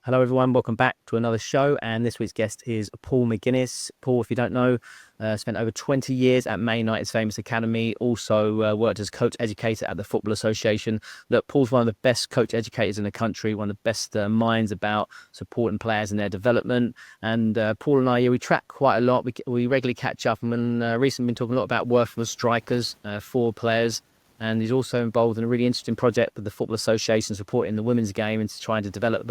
Hello, everyone. Welcome back to another show. And this week's guest is Paul McGuinness. Paul, if you don't know, spent over 20 years at Man United's famous academy. Also worked as coach educator at the Football Association. Look, Paul's one of the best coach educators in the country, one of the best minds about supporting players in their development. And Paul and I, we track quite a lot. We regularly catch up. And recently been talking a lot about working with strikers, forward players. And he's also involved in a really interesting project with the Football Association, supporting the women's game and trying to develop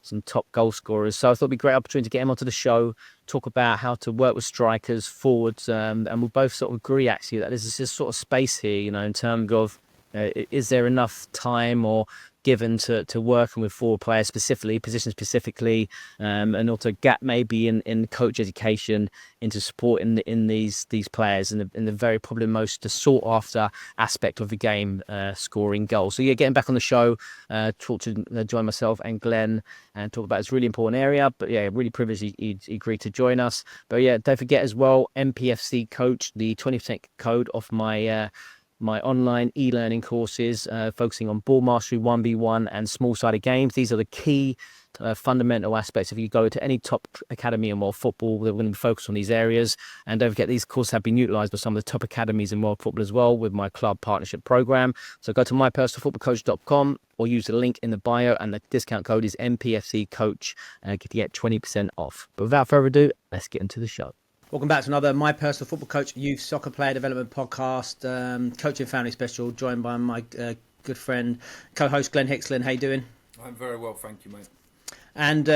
some top goal scorers. So I thought it'd be a great opportunity to get him onto the show, talk about how to work with strikers, forwards, and we'll both sort of agree actually that there's this sort of space here, in terms of is there enough time or given to working with forward players specifically, position specifically, and also gap maybe in coach education into support in these players in the very probably most sought after aspect of the game, scoring goals. So yeah, getting back on the show, join myself and Glen and talk about this really important area. But yeah, really privileged he agreed to join us. But yeah, don't forget as well, MPFC Coach, the 20% code off my online e-learning courses, focusing on ball mastery, 1v1 and small-sided games. These are the key fundamental aspects. If you go to any top academy in world football, they're going to be focused on these areas. And don't forget, these courses have been utilised by some of the top academies in world football as well with my club partnership program. So go to mypersonalfootballcoach.com or use the link in the bio, and the discount code is MPFCCoach to get 20% off. But without further ado, let's get into the show. Welcome back to another My Personal Football Coach Youth Soccer Player Development Podcast, Coaching Family Special, joined by my good friend, co-host Glen Hickslin. How you doing? I'm very well, thank you, mate. And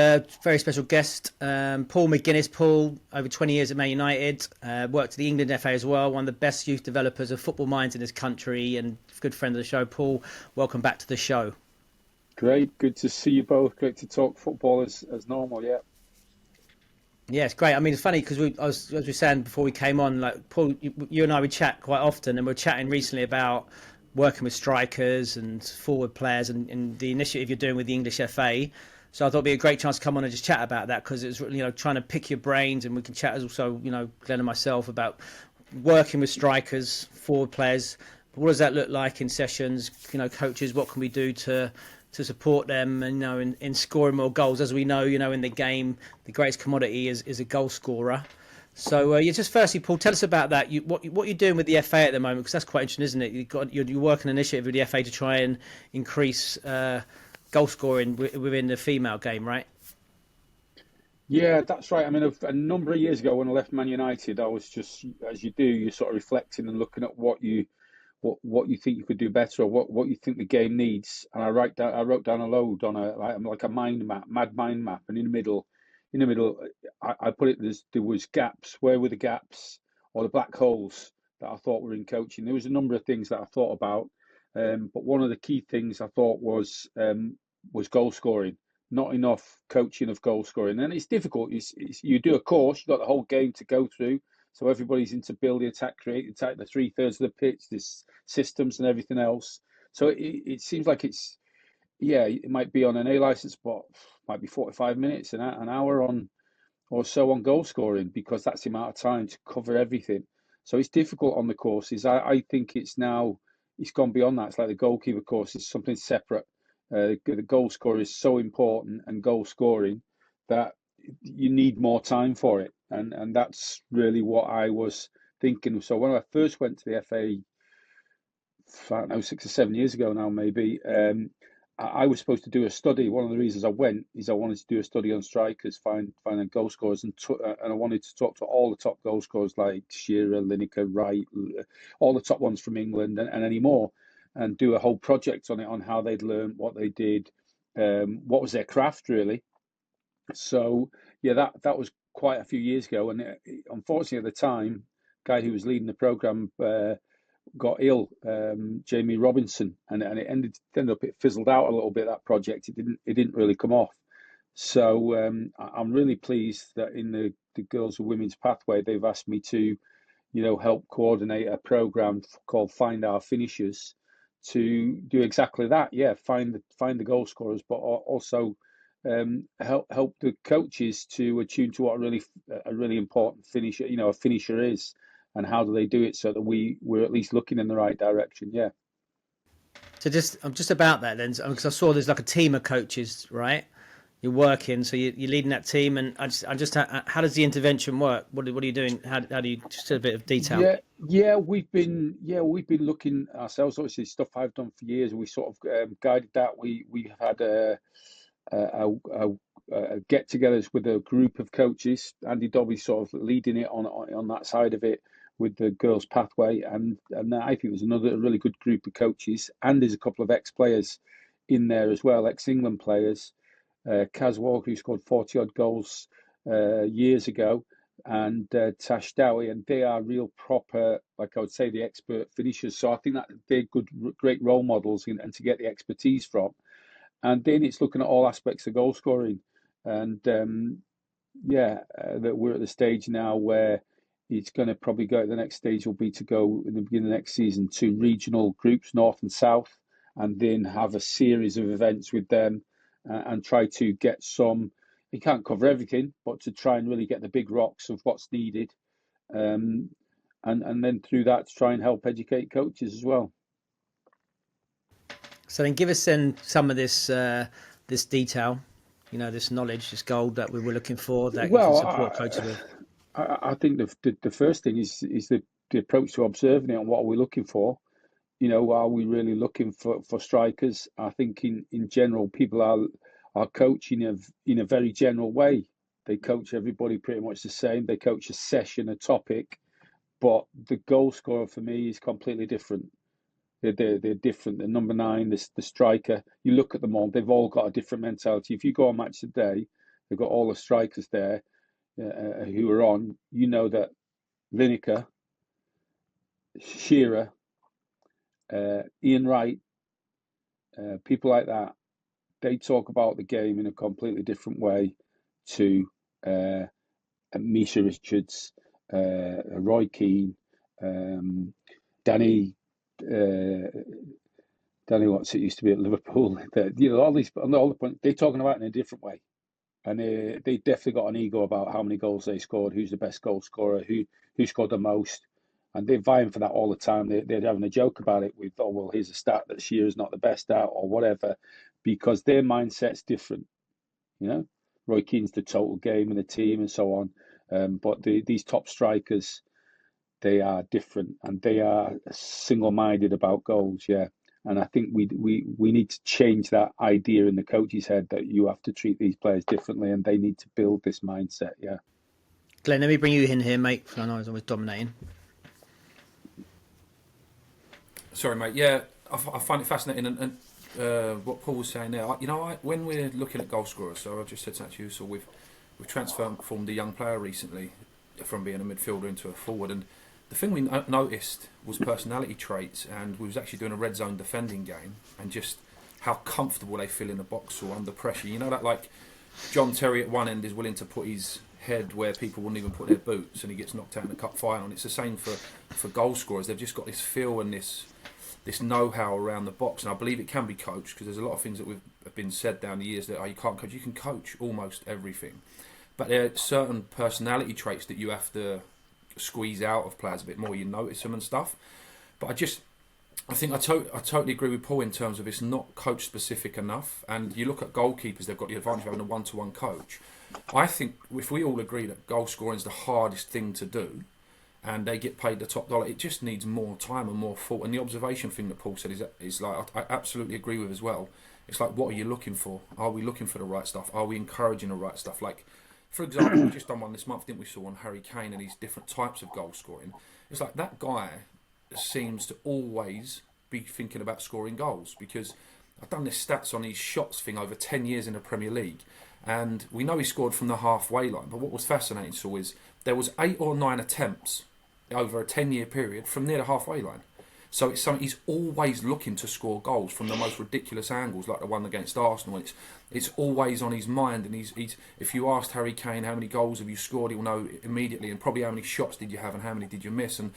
very special guest, Paul McGuinness. Paul, over 20 years at Man United, worked at the England FA as well, one of the best youth developers of football minds in this country, and good friend of the show. Paul, welcome back to the show. Great, good to see you both. Great to talk football as normal, yeah. Yeah, it's great. I mean, it's funny because as we were saying before we came on, like Paul, you and I would chat quite often, and we're chatting recently about working with strikers and forward players and the initiative you're doing with the English FA. So I thought it'd be a great chance to come on and just chat about that, because it's trying to pick your brains, and we can chat as also Glenn and myself about working with strikers, forward players. What does that look like in sessions? Coaches, what can we do to support them, and in scoring more goals? As we know, in the game, the greatest commodity is a goal scorer. So just firstly, Paul, tell us about that. What you're doing with the FA at the moment, because that's quite interesting, isn't it? You're working an initiative with the FA to try and increase goal scoring within the female game, right? Yeah, that's right. I mean, a number of years ago when I left Man United, I was just, as you do, you're sort of reflecting and looking at what you think you could do better, or what you think the game needs. And I wrote down a load on like a mind map, mad mind map, and in the middle, I put it, there was gaps. Where were the gaps or the black holes that I thought were in coaching? There was a number of things that I thought about, but one of the key things I thought was goal scoring. Not enough coaching of goal scoring, and it's difficult. You do a course, you've got the whole game to go through. So everybody's into build the attack, create the attack, the 3/3 of the pitch, this systems and everything else. So it seems like it might be on an A license, but might be 45 minutes, an hour on or so on goal scoring, because that's the amount of time to cover everything. So it's difficult on the courses. I think it's gone beyond that. It's like the goalkeeper course is something separate. The goal scorer is so important, and goal scoring, that you need more time for it. And that's really what I was thinking. So when I first went to the FA, I don't know, 6 or 7 years ago now, maybe, I was supposed to do a study. One of the reasons I went is I wanted to do a study on strikers, find goal scorers, and I wanted to talk to all the top goal scorers like Shearer, Lineker, Wright, all the top ones from England and any more, and do a whole project on it, on how they'd learned, what they did, what was their craft really. So yeah, that was quite a few years ago, and unfortunately at the time, the guy who was leading the program got ill, Jamie Robinson, and it ended up, it fizzled out a little bit, that project. It didn't really come off. So I'm really pleased that in the girls and women's pathway, they've asked me to help coordinate a program called Find Our Finishers, to do exactly that. Yeah, find the goal scorers, but also help the coaches to attune to what a really important finisher, a finisher is, and how do they do it, so that we're at least looking in the right direction. Yeah. So just about that then, because I saw there's like a team of coaches, right? you're working, so you're leading that team. And how does the intervention work? What are you doing? How do you just a bit of detail? We've been looking ourselves. Obviously, stuff I've done for years. We sort of guided that. We had get-togethers with a group of coaches. Andy Dobby sort of leading it on that side of it with the girls' pathway, and I think there's another really good group of coaches, and there's a couple of ex-players in there as well, ex-England players. Kaz Walker, who scored 40 odd goals years ago, and Tash Dowie, and they are real proper, like I would say, the expert finishers. So I think that they're great role models, and to get the expertise from. And then it's looking at all aspects of goal scoring, and that we're at the stage now where it's going to probably go. The next stage will be to go in the beginning of next season to regional groups, north and south, and then have a series of events with them, and try to get some. You can't cover everything, but to try and really get the big rocks of what's needed, and then through that to try and help educate coaches as well. So then give us some of this detail, this knowledge, this gold that we were looking for that you can support coaches with. I think the first thing is the approach to observing it and what are we looking for. Are we really looking for strikers? I think in general people are coaching in a very general way. They coach everybody pretty much the same. They coach a session, a topic, but the goal scorer for me is completely different. They're different. The number 9, the striker. You look at them all; they've all got a different mentality. If you go on Match Today, they've got all the strikers there who are on. You know that Lineker, Shearer, Ian Wright, people like that. They talk about the game in a completely different way to Misha Richards, Roy Keane, Danny. Danny Watts, it used to be at Liverpool. All the points they're talking about in a different way, and they definitely got an ego about how many goals they scored, who's the best goal scorer, who scored the most, and they're vying for that all the time. They're having a joke about it with, oh well, here's a stat that Shearer's not the best at or whatever, because their mindset's different. Roy Keane's the total game and the team and so on, but these top strikers, they are different and they are single-minded about goals. Yeah. And I think we need to change that idea in the coach's head that you have to treat these players differently and they need to build this mindset. Yeah. Glenn, let me bring you in here, mate. I know I was always dominating. Sorry, mate. Yeah, I find it fascinating, and what Paul was saying there. When we're looking at goal scorers, so I just said that to you. So we've transformed a young player recently from being a midfielder into a forward, and the thing we noticed was personality traits, and we was actually doing a red zone defending game, and just how comfortable they feel in the box or under pressure. That like John Terry at one end is willing to put his head where people wouldn't even put their boots, and he gets knocked out in the cup final. And it's the same for goal scorers. They've just got this feel and this know-how around the box, and I believe it can be coached, because there's a lot of things that have been said down the years that you can't coach. You can coach almost everything, but there are certain personality traits that you have to squeeze out of players a bit more. You notice them and stuff, but I think I totally agree with Paul in terms of it's not coach specific enough. And you look at goalkeepers, they've got the advantage of having a one-to-one coach. I think if we all agree that goal scoring is the hardest thing to do, and they get paid the top dollar, it just needs more time and more thought. And the observation thing that Paul said is like, I absolutely agree with as well. It's like, what are you looking for? Are we looking for the right stuff? Are we encouraging the right stuff? Like, for example, we just done one this month, didn't we, saw on Harry Kane and these different types of goal scoring. It's like that guy seems to always be thinking about scoring goals, because I've done this stats on his shots thing over 10 years in the Premier League, and we know he scored from the halfway line, but what was fascinating so is there was 8 or 9 attempts over a 10-year period from near the halfway line. So it's something he's always looking to score goals from the most ridiculous angles, like the one against Arsenal. It's always on his mind, and he's if you asked Harry Kane how many goals have you scored, he'll know immediately, and probably how many shots did you have and how many did you miss. And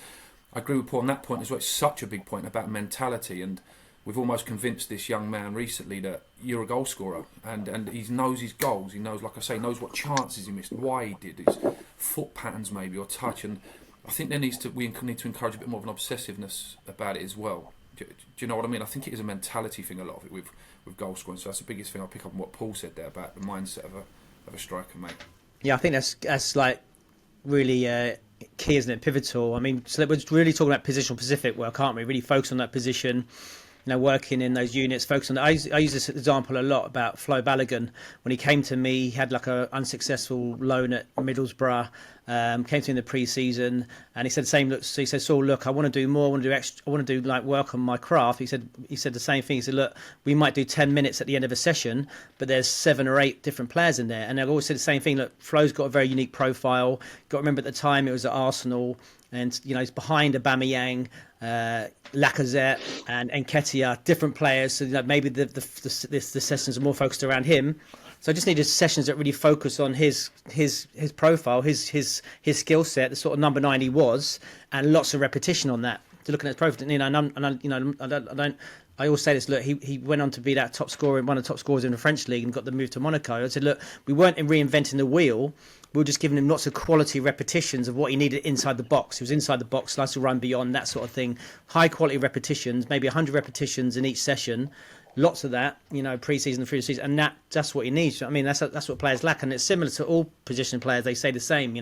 I agree with Paul on that point as well. It's such a big point about mentality, and we've almost convinced this young man recently that you're a goal scorer, and he knows his goals. He knows, like I say, knows what chances he missed, why he did, his foot patterns maybe, or touch. And I think we need to encourage a bit more of an obsessiveness about it as well. Do you know what I mean? I think it is a mentality thing, a lot of it with goal scoring. So that's the biggest thing I pick up on what Paul said there about the mindset of a striker, mate. Yeah, I think that's like really key, isn't it? Pivotal. I mean, so we're really talking about positional specific work, aren't we? Really focus on that position. Working in those units, focus on. I use this example a lot about Flo Balogun. When he came to me, he had like a unsuccessful loan at Middlesbrough. Came to me in the pre-season, and he said the same. Look, so he said, "Saul, look, I want to do more. I want to do extra. I want to do like work on my craft." He said the same thing. He said, "Look, we might do 10 minutes at the end of a session, but there's 7 or 8 different players in there." And I've always said the same thing. Look, Flo's got a very unique profile. Got to remember at the time it was at Arsenal. And he's behind Aubameyang, Lacazette, and Nketiah, different players. So maybe the sessions are more focused around him. So I just needed sessions that really focus on his profile, his skill set, the sort of number 9 he was, and lots of repetition on that. To looking at his profile, I always say this. Look, he went on to be that top scorer, one of the top scorers in the French league, and got the move to Monaco. I said, look, we weren't reinventing the wheel. We were just giving him lots of quality repetitions of what he needed inside the box. He was inside the box, likes to run beyond, that sort of thing. High quality repetitions, maybe 100 repetitions in each session. Lots of that, pre-season, through the season, and that's what he needs. I mean, that's what players lack, and it's similar to all position players. They say the same.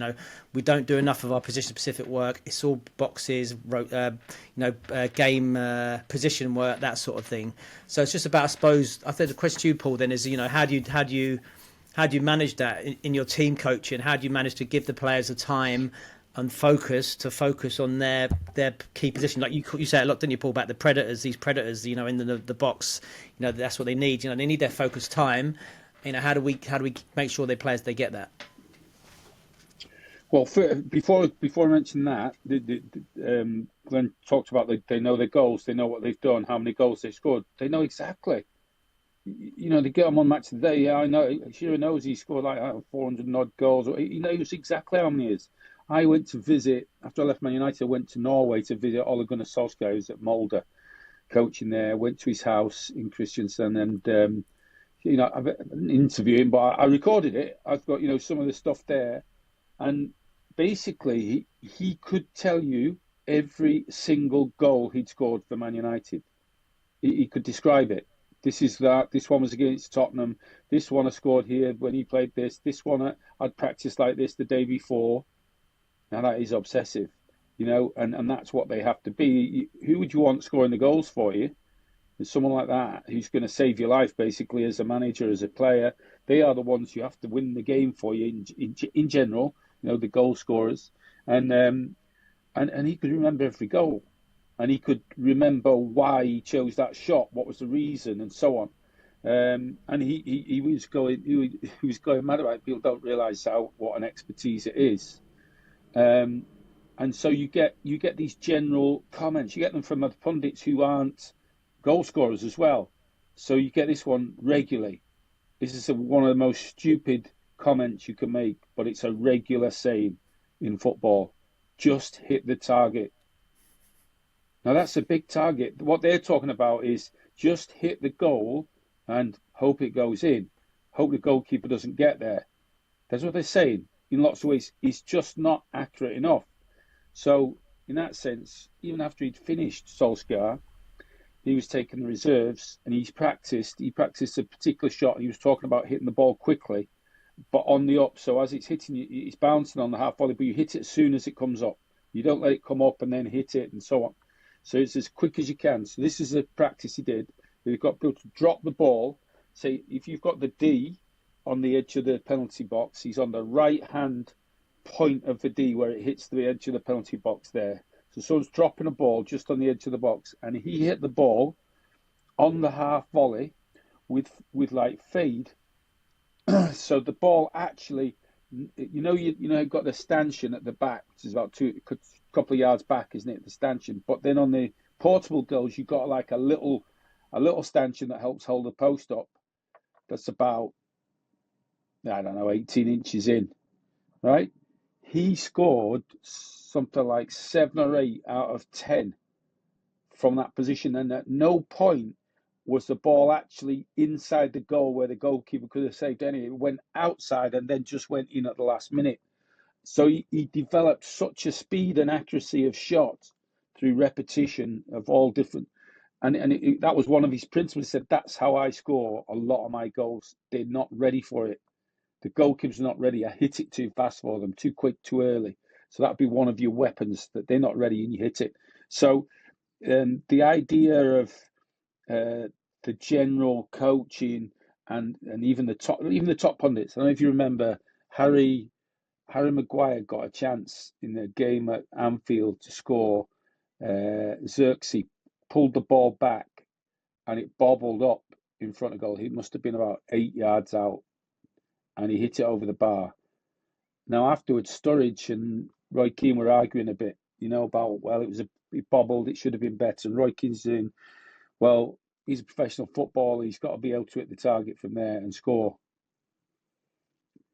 We don't do enough of our position-specific work. It's all boxes, game position work, that sort of thing. So it's just about, I suppose. I think the question to you, Paul, then is, how do you manage that in your team coaching? How do you manage to give the players the time and focus on their key position? Like you say a lot, didn't you, Paul, about these predators, in the box. That's what they need. They need their focused time. How do we make sure they get that? Well, before I mention that, Glenn talked about they know their goals, they know what they've done, how many goals they've scored. They know exactly. They get him on match of the day. Yeah, I know. Shearer knows he scored like 400 odd goals. He knows exactly how many he is. I went to visit, after I left Man United, I went to Norway to visit Ole Gunnar Solskjaer, who's at Molde, coaching there. Went to his house in Kristiansand, and I didn't interview him, but I recorded it. I've got some of the stuff there, and basically he could tell you every single goal he'd scored for Man United. He could describe it. This is that. This one was against Tottenham. This one I scored here when he played this. This one I'd practiced like this the day before. Now that is obsessive, and that's what they have to be. Who would you want scoring the goals for you? There's someone like that who's going to save your life, basically, as a manager, as a player. They are the ones you have to win the game for you in general. The goal scorers, and he could remember every goal, and he could remember why he chose that shot, what was the reason, and so on. And he was going mad about it. People don't realise what an expertise it is. And so you get these general comments. You get them from other pundits who aren't goal scorers as well. So you get this one regularly. This is one of the most stupid comments you can make, but it's a regular saying in football. Just hit the target. Now that's a big target. What they're talking about is just hit the goal and hope it goes in. Hope the goalkeeper doesn't get there. That's what they're saying. In lots of ways, it's just not accurate enough. So, in that sense, even after he'd finished Solskjaer, he was taking the reserves and he practiced a particular shot. He was talking about hitting the ball quickly, but on the up. So as it's hitting you, it's bouncing on the half volley, but you hit it as soon as it comes up. You don't let it come up and then hit it and so on. So it's as quick as you can. So this is a practice he did. You've got people to drop the ball. Say, if you've got the D on the edge of the penalty box, he's on the right-hand point of the D where it hits the edge of the penalty box there. So someone's dropping a ball just on the edge of the box, and he hit the ball on the half volley with like fade. So the ball actually, you've got the stanchion at the back, which is about a couple of yards back, isn't it? The stanchion. But then on the portable goals, you've got like a little stanchion that helps hold the post up. That's about 18 inches in, right? He scored something like 7 or 8 out of 10 from that position, and at no point was the ball actually inside the goal where the goalkeeper could have saved any. It went outside and then just went in at the last minute. So he developed such a speed and accuracy of shot through repetition of all different. that was one of his principles. He said, that's how I score a lot of my goals. They're not ready for it. The goalkeeper's not ready. I hit it too fast for them, too quick, too early. So that'd be one of your weapons, that they're not ready and you hit it. So the idea of the general coaching and even the top pundits. I don't know if you remember Harry Maguire got a chance in the game at Anfield to score. Xerxes pulled the ball back and it bobbled up in front of goal. He must have been about 8 yards out and he hit it over the bar. Now afterwards, Sturridge and Roy Keane were arguing a bit, about, well, it bobbled, it should have been better. And Roy Keane's saying, well, he's a professional footballer, he's got to be able to hit the target from there and score.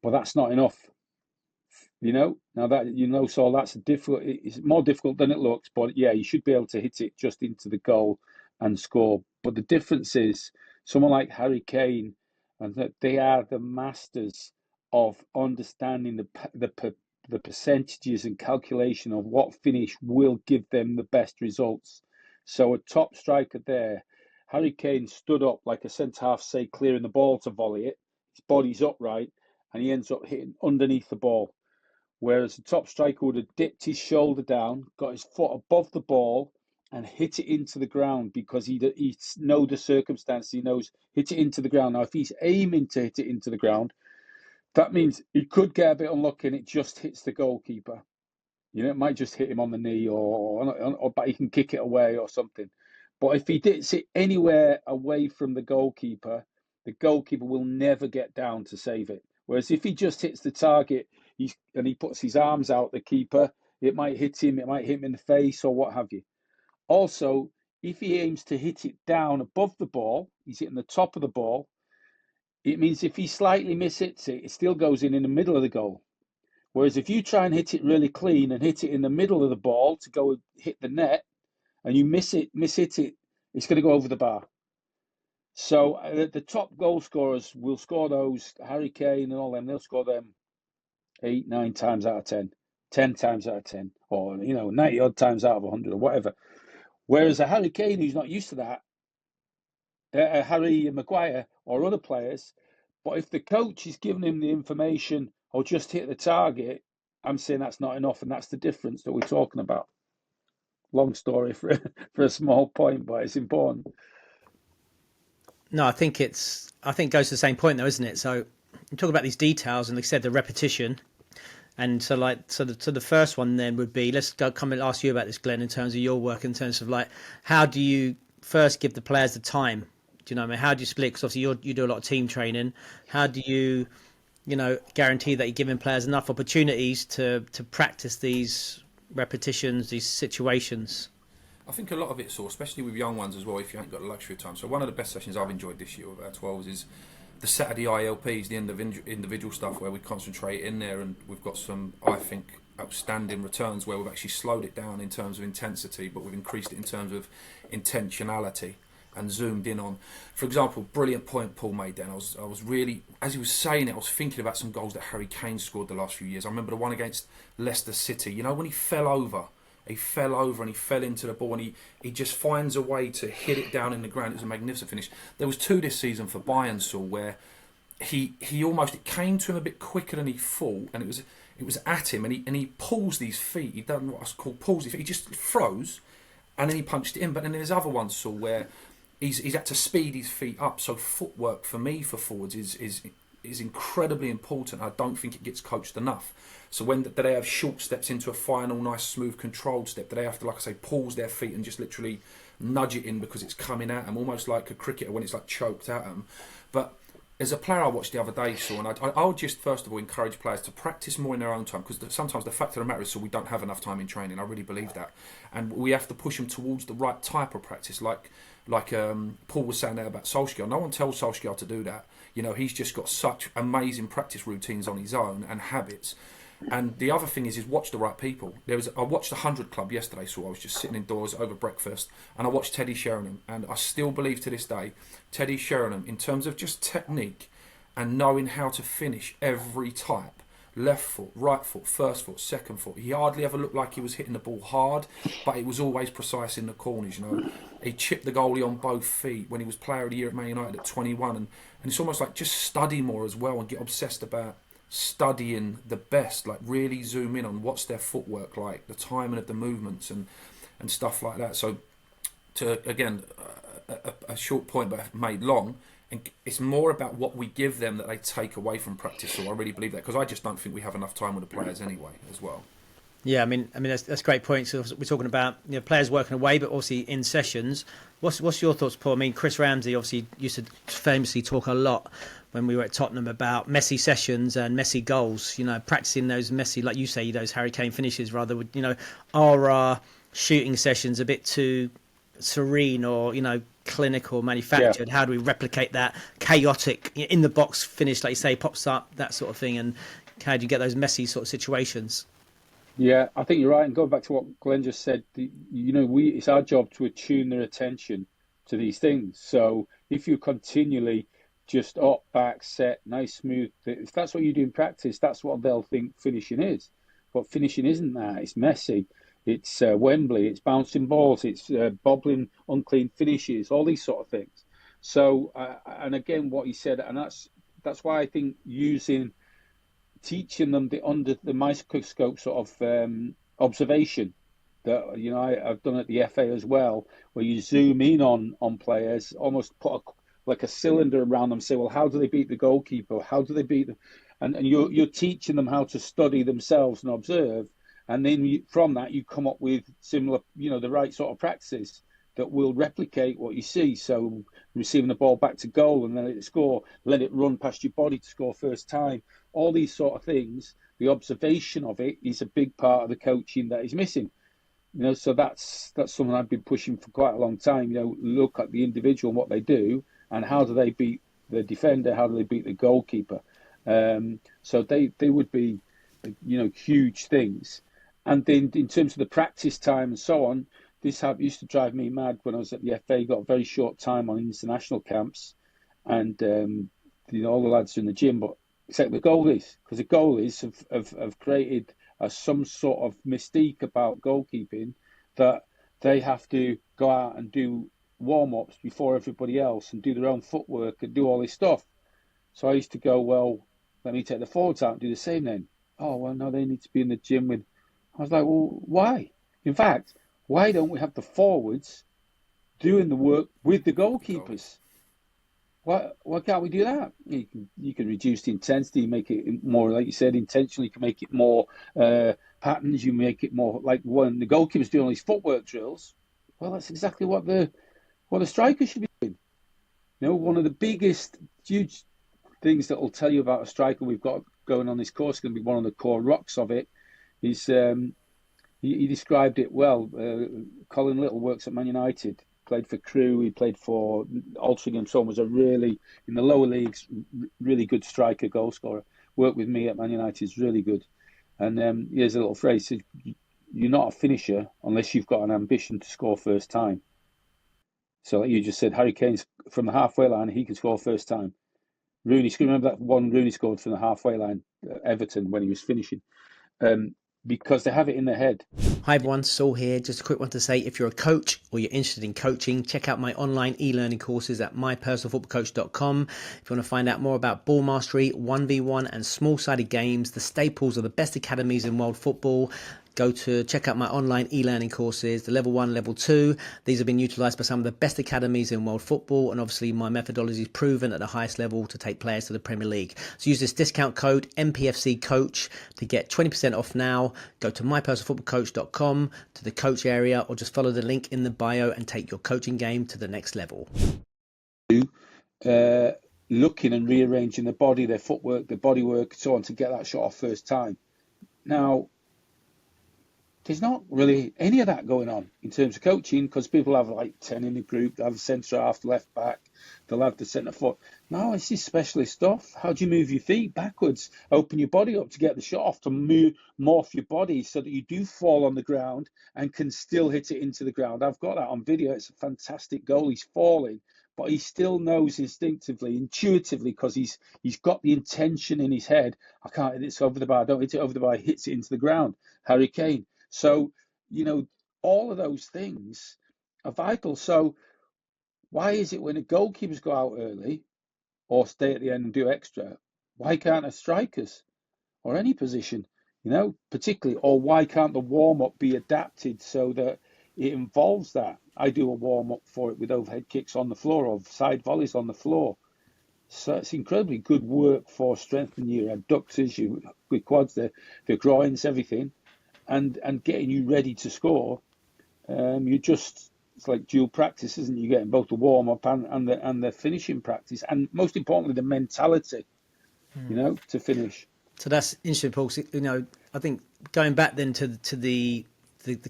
But that's not enough. Now that so that's difficult. It's more difficult than it looks. But yeah, you should be able to hit it just into the goal and score. But the difference is someone like Harry Kane, and that they are the masters of understanding the percentages and calculation of what finish will give them the best results. So a top striker there, Harry Kane stood up like a centre half, say, clearing the ball to volley it. His body's upright, and he ends up hitting underneath the ball. Whereas the top striker would have dipped his shoulder down, got his foot above the ball, and hit it into the ground because he knows the circumstance. He knows hit it into the ground. Now, if he's aiming to hit it into the ground, that means he could get a bit unlucky and it just hits the goalkeeper. It might just hit him on the knee, or but he can kick it away or something. But if he hits it anywhere away from the goalkeeper will never get down to save it. Whereas if he just hits the target, he puts his arms out, the keeper, it might hit him in the face or what have you. Also, if he aims to hit it down above the ball, he's hitting the top of the ball, it means if he slightly mishits it, it still goes in the middle of the goal. Whereas if you try and hit it really clean and hit it in the middle of the ball to go hit the net, and you miss it, it's going to go over the bar. So the top goal scorers will score those, Harry Kane and all them, they'll score them 8, 9 times out of 10, 10 times out of 10, or 90 odd times out of 100 or whatever. Whereas a Harry Kane who's not used to that, Harry Maguire or other players, but if the coach is giving him the information, or just hit the target, I'm saying that's not enough, and that's the difference that we're talking about. Long story for a small point, but it's important. No, I think it goes to the same point though, isn't it? So you talk about these details, and like I said, the repetition. And so the first one then would be, let's come and ask you about this, Glenn, in terms of your work, in terms of like, how do you first give the players the time? Do you know what I mean? How do you split? Because obviously you do a lot of team training. How do you guarantee that you're giving players enough opportunities to practice these repetitions, these situations? I think a lot of it, especially with young ones as well, if you ain't got the luxury of time. So one of the best sessions I've enjoyed this year with our 12s is the Saturday ILPs, the individual stuff where we concentrate in there, and we've got some, I think, outstanding returns where we've actually slowed it down in terms of intensity, but we've increased it in terms of intentionality and zoomed in on. For example, brilliant point Paul made then. I was really, as he was saying it, I was thinking about some goals that Harry Kane scored the last few years. I remember the one against Leicester City. When he fell over and he fell into the ball, and he just finds a way to hit it down in the ground. It was a magnificent finish. There was 2 this season for Bayern, Saul, where he almost, it came to him a bit quicker than he thought, and it was at him, and he pulls these feet. He done what I call pulls his feet. He just froze, and then he punched it in. But then there's other ones, Saul, where he's had to speed his feet up. So footwork for me for forwards is incredibly important. I don't think it gets coached enough. So when do they have short steps into a final, nice, smooth, controlled step? Do they have to, like I say, pause their feet and just literally nudge it in because it's coming at them, almost like a cricketer when it's like choked at them? But as a player I watched the other day, Saul, and I would just first of all encourage players to practice more in their own time, because sometimes the fact of the matter is, so we don't have enough time in training. I really believe that, and we have to push them towards the right type of practice, like Paul was saying there about Solskjaer. No one tells Solskjaer to do that. He's just got such amazing practice routines on his own and habits. And the other thing is watch the right people. I watched the 100 Club yesterday, so I was just sitting indoors over breakfast, and I watched Teddy Sheringham, and I still believe to this day, Teddy Sheringham, in terms of just technique and knowing how to finish every type, left foot, right foot, first foot, second foot. He hardly ever looked like he was hitting the ball hard, but it was always precise in the corners. He chipped the goalie on both feet when he was Player of the Year at Man United at 21, and it's almost like just study more as well and get obsessed about studying the best, like really zoom in on what's their footwork like, the timing of the movements and stuff like that. So to again a short point but made long, and it's more about what we give them that they take away from practice. So I really believe that, because I just don't think we have enough time with the players anyway as well. Yeah, I mean that's great points. So we're talking about players working away, but obviously in sessions. What's your thoughts, Paul? I mean, Chris Ramsey obviously used to famously talk a lot when we were at Tottenham about messy sessions and messy goals. Practicing those messy, like you say, those Harry Kane finishes. Rather, are shooting sessions a bit too serene or clinical, manufactured? Yeah. How do we replicate that chaotic in the box finish, like you say, pops up, that sort of thing, and how do you get those messy sort of situations? Yeah, I think you're right. And going back to what Glenn just said, it's our job to attune their attention to these things. So if you continually just up, back, set, nice, smooth, if that's what you do in practice, that's what they'll think finishing is. But finishing isn't that. It's messy. It's Wembley. It's bouncing balls. It's bobbling, unclean finishes. All these sort of things. So, and again, what he said, and that's why I think teaching them under the microscope sort of observation that I've done at the FA as well, where you zoom in on players, almost put like a cylinder around them, say, well, how do they beat the goalkeeper? How do they beat them? And you're teaching them how to study themselves and observe, and then from that you come up with similar, the right sort of practices that will replicate what you see. So receiving the ball back to goal and then let it score, let it run past your body to score first time, all these sort of things. The observation of it is a big part of the coaching that is missing. So that's something I've been pushing for quite a long time. Look at the individual and what they do, and how do they beat the defender, how do they beat the goalkeeper. So they would be, huge things. And then in terms of the practice time and so on, this used to drive me mad when I was at the FA. Got a very short time on international camps, and all the lads are in the gym, but except the goalies, because the goalies have created some sort of mystique about goalkeeping that they have to go out and do warm-ups before everybody else and do their own footwork and do all this stuff. So I used to go, well, let me take the forwards out and do the same then. Oh, well, no, they need to be in the gym with... I was like, well, why? In fact, why don't we have the forwards doing the work with the goalkeepers? Why can't we do that? You can reduce the intensity, make it more, like you said, intentional. You can make it more patterns. You make it more like when the goalkeeper's doing all these footwork drills. Well, that's exactly what the striker should be doing. One of the biggest, huge things that will tell you about a striker we've got going on this course, going to be one of the core rocks of it, is he described it well. Colin Little works at Man United. Played for Crewe, he played for Altrincham, so was a really, in the lower leagues, really good striker, goal scorer. Worked with me at Man United, is really good. And here's a little phrase, says, you're not a finisher unless you've got an ambition to score first time. So like you just said, Harry Kane's from the halfway line, he can score first time. Rooney, remember that one Rooney scored from the halfway line, Everton, when he was finishing? Because they have it in their head. Hi everyone, Saul here. Just a quick one to say, if you're a coach or you're interested in coaching, check out my online e-learning courses at mypersonalfootballcoach.com. If you want to find out more about ball mastery, 1v1 and small-sided games, the staples of the best academies in world football, go to check out my online e-learning courses, the level 1, level 2. These have been utilised by some of the best academies in world football, and obviously my methodology is proven at the highest level to take players to the Premier League. So use this discount code MPFC Coach to get 20% off now. Go to mypersonalfootballcoach.com to the coach area, or just follow the link in the bio and take your coaching game to the next level. Looking and rearranging the body, their footwork, their body work, so on, to get that shot off first time. Now, there's not really any of that going on in terms of coaching, because people have like 10 in the group. They have the centre half, the left back, they'll have the centre foot. No, it's this specialist stuff. How do you move your feet backwards? Open your body up to get the shot off, to morph your body so that you do fall on the ground and can still hit it into the ground. I've got that on video. It's a fantastic goal. He's falling, but he still knows instinctively, intuitively, because he's got the intention in his head. I can't hit this over the bar. I don't hit it over the bar. He hits it into the ground. Harry Kane. So, all of those things are vital. So why is it when the goalkeepers go out early or stay at the end and do extra, why can't the strikers or any position, particularly, or why can't the warm-up be adapted so that it involves that? I do a warm-up for it with overhead kicks on the floor or side volleys on the floor. So it's incredibly good work for strengthening your adductors, your quads, the groins, everything, and getting you ready to score. It's like dual practice, isn't it? You're getting both the warm-up and the finishing practice, and most importantly, the mentality, to finish. So that's interesting, Paul. So, I think going back then to the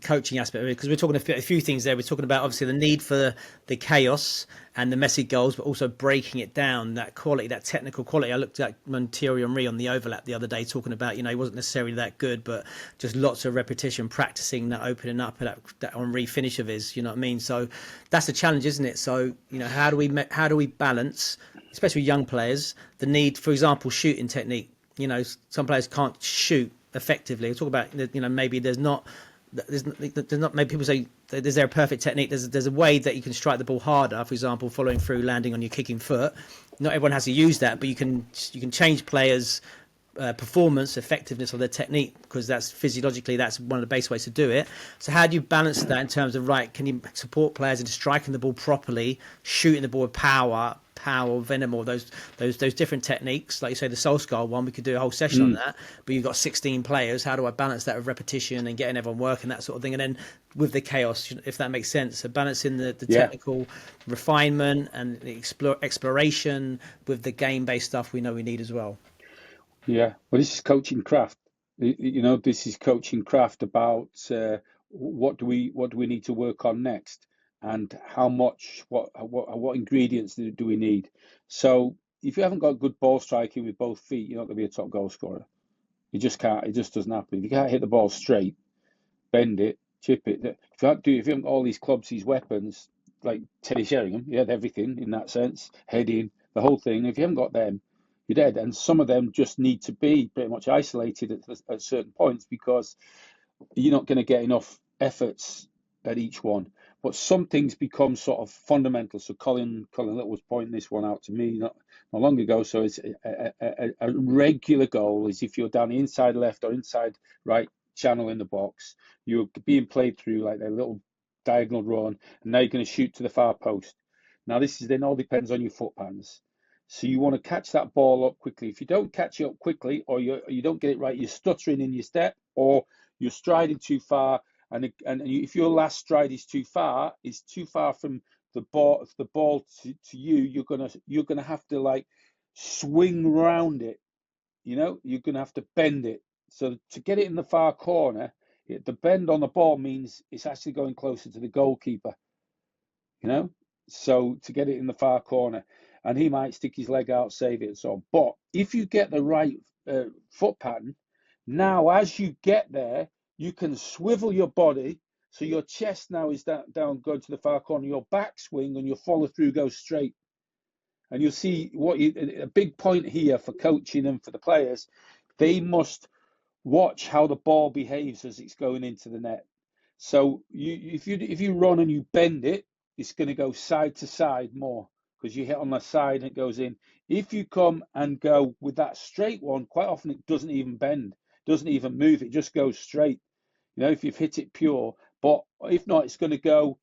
coaching aspect of it, because we're talking a few things there. We're talking about obviously the need for the chaos and the messy goals, but also breaking it down, that quality, that technical quality. I looked at Thierry Henry on the overlap the other day, talking about, he wasn't necessarily that good, but just lots of repetition, practicing that opening up, that Henry finish of his, you know what I mean? So that's the challenge, isn't it? So, how do we balance, especially young players, the need, for example, shooting technique? Some players can't shoot effectively. We talk about, maybe there's not, maybe people say, is there a perfect technique? There's a way that you can strike the ball harder, for example, following through, landing on your kicking foot. Not everyone has to use that, but you can change players' performance, effectiveness of their technique, because that's physiologically, that's one of the base ways to do it. So how do you balance that in terms of, can you support players into striking the ball properly, shooting the ball with power, venom, or those different techniques? Like you say, the Solskjaer one, we could do a whole session on that, but you've got 16 players. How do I balance that with repetition and getting everyone working, that sort of thing? And then with the chaos, if that makes sense, so balancing the technical refinement and the exploration with the game-based stuff we know we need as well. Yeah, well, this is coaching craft. This is coaching craft about what do we need to work on next, and how much, what ingredients do we need. So if you haven't got good ball striking with both feet, you're not going to be a top goal scorer. You just can't. It just doesn't happen. If you can't hit the ball straight, bend it, chip it. If you haven't got all these clubs, these weapons, like Teddy Sheringham, he had everything in that sense, heading, the whole thing. If you haven't got them, you're dead. And some of them just need to be pretty much isolated at certain points, because you're not going to get enough efforts at each one. But some things become sort of fundamental. So Colin Little was pointing this one out to me not long ago. So it's a regular goal is, if you're down the inside left or inside right channel in the box, you're being played through like a little diagonal run, and now you're going to shoot to the far post. Now this then all depends on your foot patterns. So you want to catch that ball up quickly. If you don't catch it up quickly, or you don't get it right, you're stuttering in your step, or you're striding too far, and if your last stride is too far from the ball to you, you're gonna have to like swing around it. You're gonna have to bend it. So to get it in the far corner, the bend on the ball means it's actually going closer to the goalkeeper. So to get it in the far corner, and he might stick his leg out, save it, and so on. But if you get the right foot pattern, now as you get there, you can swivel your body, so your chest now is down going to the far corner, your backswing and your follow through goes straight. And you'll see a big point here for coaching and for the players, they must watch how the ball behaves as it's going into the net. So if you run and you bend it, it's going to go side to side more, because you hit on the side and it goes in. If you come and go with that straight one, quite often it doesn't even bend, doesn't even move, it just goes straight. If you've hit it pure. But if not, it's going to go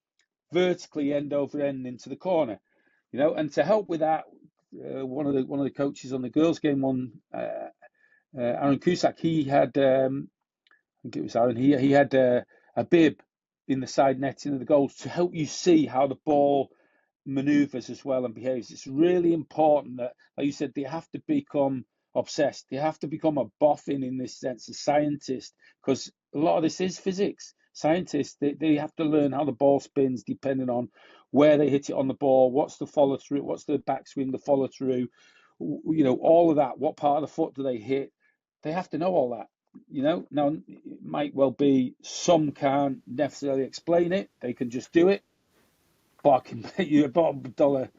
vertically end over end into the corner. And to help with that, one of the coaches on the girls' game, Aaron Cusack, he had I think it was Aaron. He had a bib in the side netting of the goals to help you see how the ball maneuvers as well and behaves. It's really important that, like you said, they have to become obsessed. They have to become a boffin in this sense, a scientist, because a lot of this is physics. Scientists, they have to learn how the ball spins depending on where they hit it on the ball, what's the follow through, what's the backswing, the follow through, all of that. What part of the foot do they hit? They have to know all that. Now it might well be some can't necessarily explain it, they can just do it, but I can bet you a bottom dollar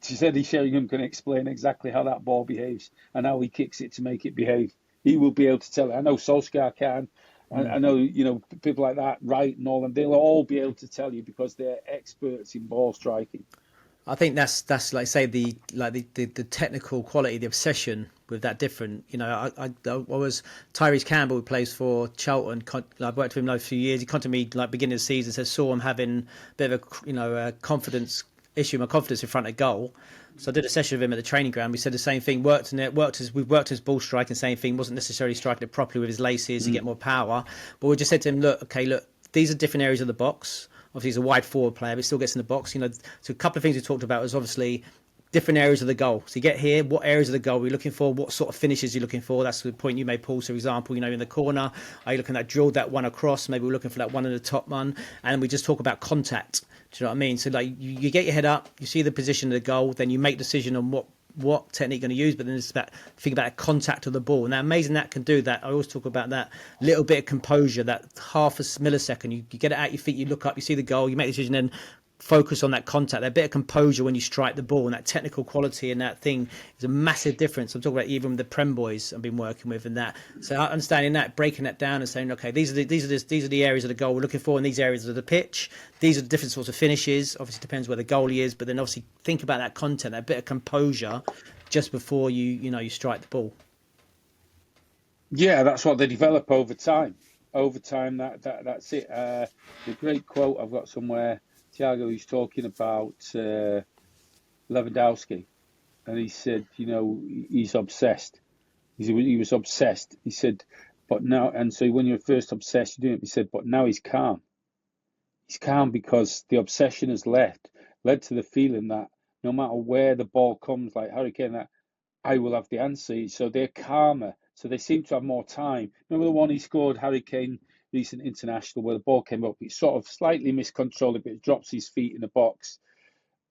She said Sheringham can explain exactly how that ball behaves and how he kicks it to make it behave. He will be able to tell it. I know Solskjaer can. I know, people like that, Wright and all them, they'll all be able to tell you because they're experts in ball striking. I think that's like say the technical quality, the obsession with that different. I was Tyrese Campbell, who plays for Charlton. I've worked with him a few years. He contacted me like beginning of the season, saw I'm having a bit of a confidence issue, my confidence in front of goal. So I did a session with him at the training ground. We said the same thing. We've worked his ball striking. Same thing. Wasn't necessarily striking it properly with his laces to get more power. But we just said to him, look, these are different areas of the box. Obviously, he's a wide forward player, but he still gets in the box. So a couple of things we talked about was obviously different areas of the goal. So you get here, what areas of the goal are you looking for? What sort of finishes are you looking for? That's the point you made, Paul. So, for example, in the corner, are you looking at drilled that one across? Maybe we're looking for that one in the top one. And we just talk about contact. Do you know what I mean? So, you get your head up, you see the position of the goal, then you make a decision on what technique you're going to use, but then it's about think about contact of the ball. Now, amazing that can do that. I always talk about that little bit of composure, that half a millisecond. You get it at your feet, you look up, you see the goal, you make a decision, then focus on that contact, that bit of composure when you strike the ball, and that technical quality and that thing is a massive difference. I'm talking about even the Prem boys I've been working with and that. So understanding that, breaking that down and saying, okay, these are the areas of the goal we're looking for, and these areas of the pitch. These are the different sorts of finishes. Obviously, depends where the goalie is, but then obviously think about that content, that bit of composure just before you strike the ball. Yeah, that's what they develop over time. Over time, that's it. The great quote I've got somewhere. Thiago, he's talking about Lewandowski, and he said, he's obsessed. He was obsessed. He said, but now, and so when you're first obsessed, you do it. He said, but now he's calm. He's calm because the obsession has led to the feeling that no matter where the ball comes, like Harry Kane, that I will have the answer. So they're calmer. So they seem to have more time. Remember the one he scored, Harry Kane, recent international, where the ball came up. He sort of slightly miscontrolled it, but it drops his feet in the box.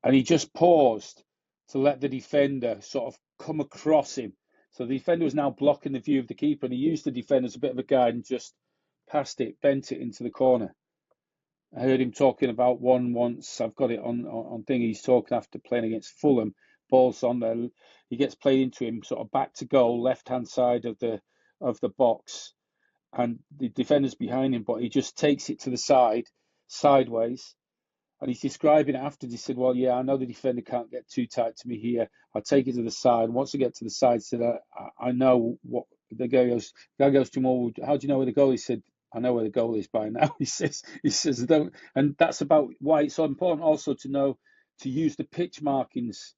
And he just paused to let the defender sort of come across him. So the defender was now blocking the view of the keeper, and he used the defender as a bit of a guide and just passed it, bent it into the corner. I heard him talking about one once. I've got it on thing. He's talking after playing against Fulham. Ball's on there. He gets played into him, sort of back to goal, left-hand side of the box, and the defender's behind him, but he just takes it to the side, sideways. And he's describing it after. He said, well, yeah, I know the defender can't get too tight to me here. I'll take it to the side. And once I get to the side, he said, I know what the guy goes. The guy goes to him, well, how do you know where the goal is? He said, I know where the goal is by now. He says, don't. And that's about why it's so important also to know to use the pitch markings.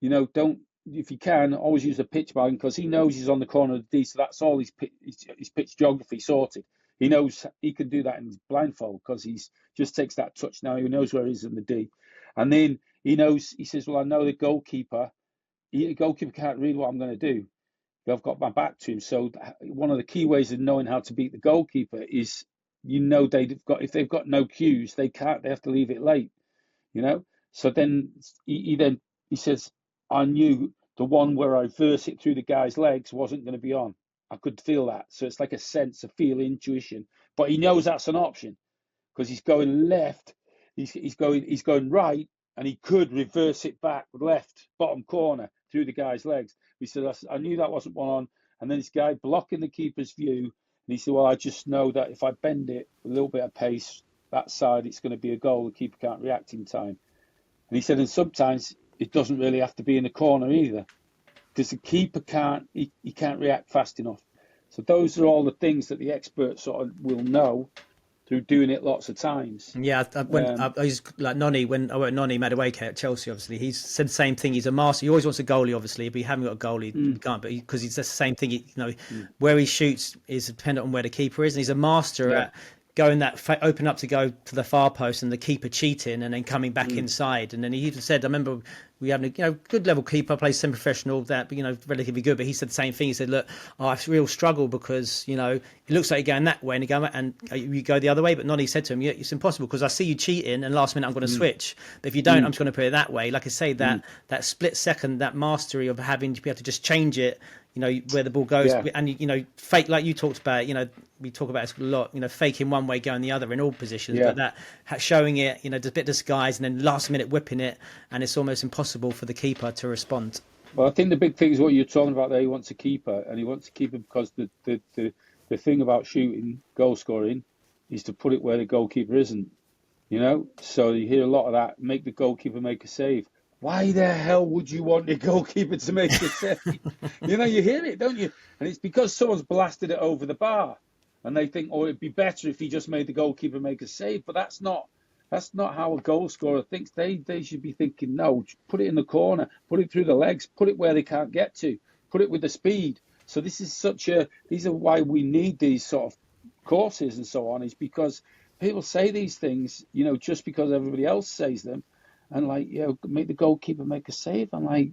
Don't, if you can, always use a pitch marking, because he knows he's on the corner of the D, so that's all his pitch geography sorted. He knows he can do that in his blindfold because he's just takes that touch now. He knows where he is in the D. And then he knows, he says, well, I know the goalkeeper. The goalkeeper can't read what I'm going to do. I've got my back to him. So one of the key ways of knowing how to beat the goalkeeper is, if they've got no cues, they have to leave it late, So then he says, I knew the one where I verse it through the guy's legs wasn't going to be on. I could feel that. So it's like a sense, a feel, intuition. But he knows that's an option because he's going left, he's going right, and he could reverse it back left, bottom corner, through the guy's legs. He said, I knew that wasn't one on. And then this guy blocking the keeper's view. And he said, well, I just know that if I bend it with a little bit of pace, that side, it's going to be a goal. The keeper can't react in time. And he said, and sometimes it doesn't really have to be in the corner either, because the keeper can't react fast enough. So those are all the things that the experts sort of will know through doing it lots of times. Yeah, I used like Noni when I worked Noni Madueke at Chelsea. Obviously, he said the same thing. He's a master. He always wants a goalie, obviously, but he haven't got a goalie. He can't, but because he's the same thing. Where he shoots is dependent on where the keeper is, and he's a master at going open up to go to the far post and the keeper cheating and then coming back inside. And then he even said, I remember we had a good level keeper, plays semi-professional, that relatively good. But he said the same thing. He said, look, I real struggle because it looks like you're going that way and you go the other way. But Noni said to him, yeah, it's impossible because I see you cheating and last minute I'm going to switch. But if you don't, I'm just going to put it that way. Like I say, that split second, that mastery of having to be able to just change it. where the ball goes, Yeah. and fake, like you talked about. We talk about it a lot. Faking one way, going the other in all positions, Yeah. but that showing it, a bit disguised, and then last minute whipping it, and it's almost impossible for the keeper to respond. Well, I think the big thing is what you're talking about there. He wants a keeper, and he wants a keeper because the thing about shooting, goal scoring, is to put it where the goalkeeper isn't. So you hear a lot of that. Make the goalkeeper make a save. Why the hell would you want the goalkeeper to make a save? You hear it, don't you? And it's because someone's blasted it over the bar, and they think, oh, it'd be better if he just made the goalkeeper make a save. But that's not how a goal scorer thinks. They should be thinking, no, put it in the corner, put it through the legs, put it where they can't get to, put it with the speed. So these are why we need these sort of courses and so on, is because people say these things, just because everybody else says them, and make the goalkeeper make a save. I'm like,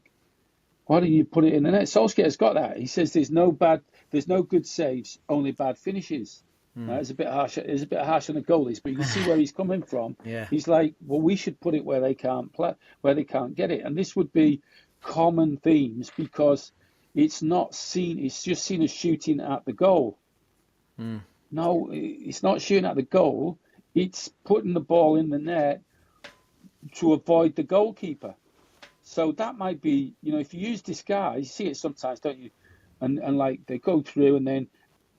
why don't you put it in the net? Solskjaer's got that. He says there's no good saves, only bad finishes. It's a bit harsh. It's a bit harsh on the goalies, but you can see where he's coming from. Yeah. He's like, well, we should put it where they can't play, where they can't get it, and this would be common themes because it's not seen. It's just seen as shooting at the goal. No, it's not shooting at the goal. It's putting the ball in the net to avoid the goalkeeper. So that might be, if you use disguise, you see it sometimes, don't you? And like they go through, and then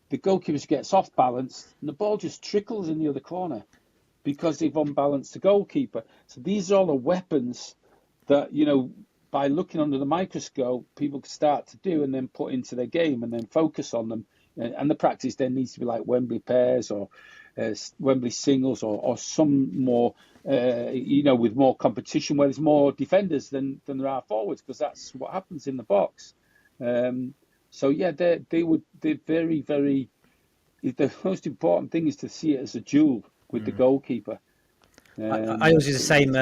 the goalkeeper gets off balance, and the ball just trickles in the other corner because they've unbalanced the goalkeeper. So these are all the weapons that, by looking under the microscope, people can start to do and then put into their game and then focus on them. And the practice then needs to be like Wembley pairs or Wembley singles or some more, with more competition where there's more defenders than there are forwards, because that's what happens in the box. So yeah, they're very, very. The most important thing is to see it as a duel with the goalkeeper. I always use the same,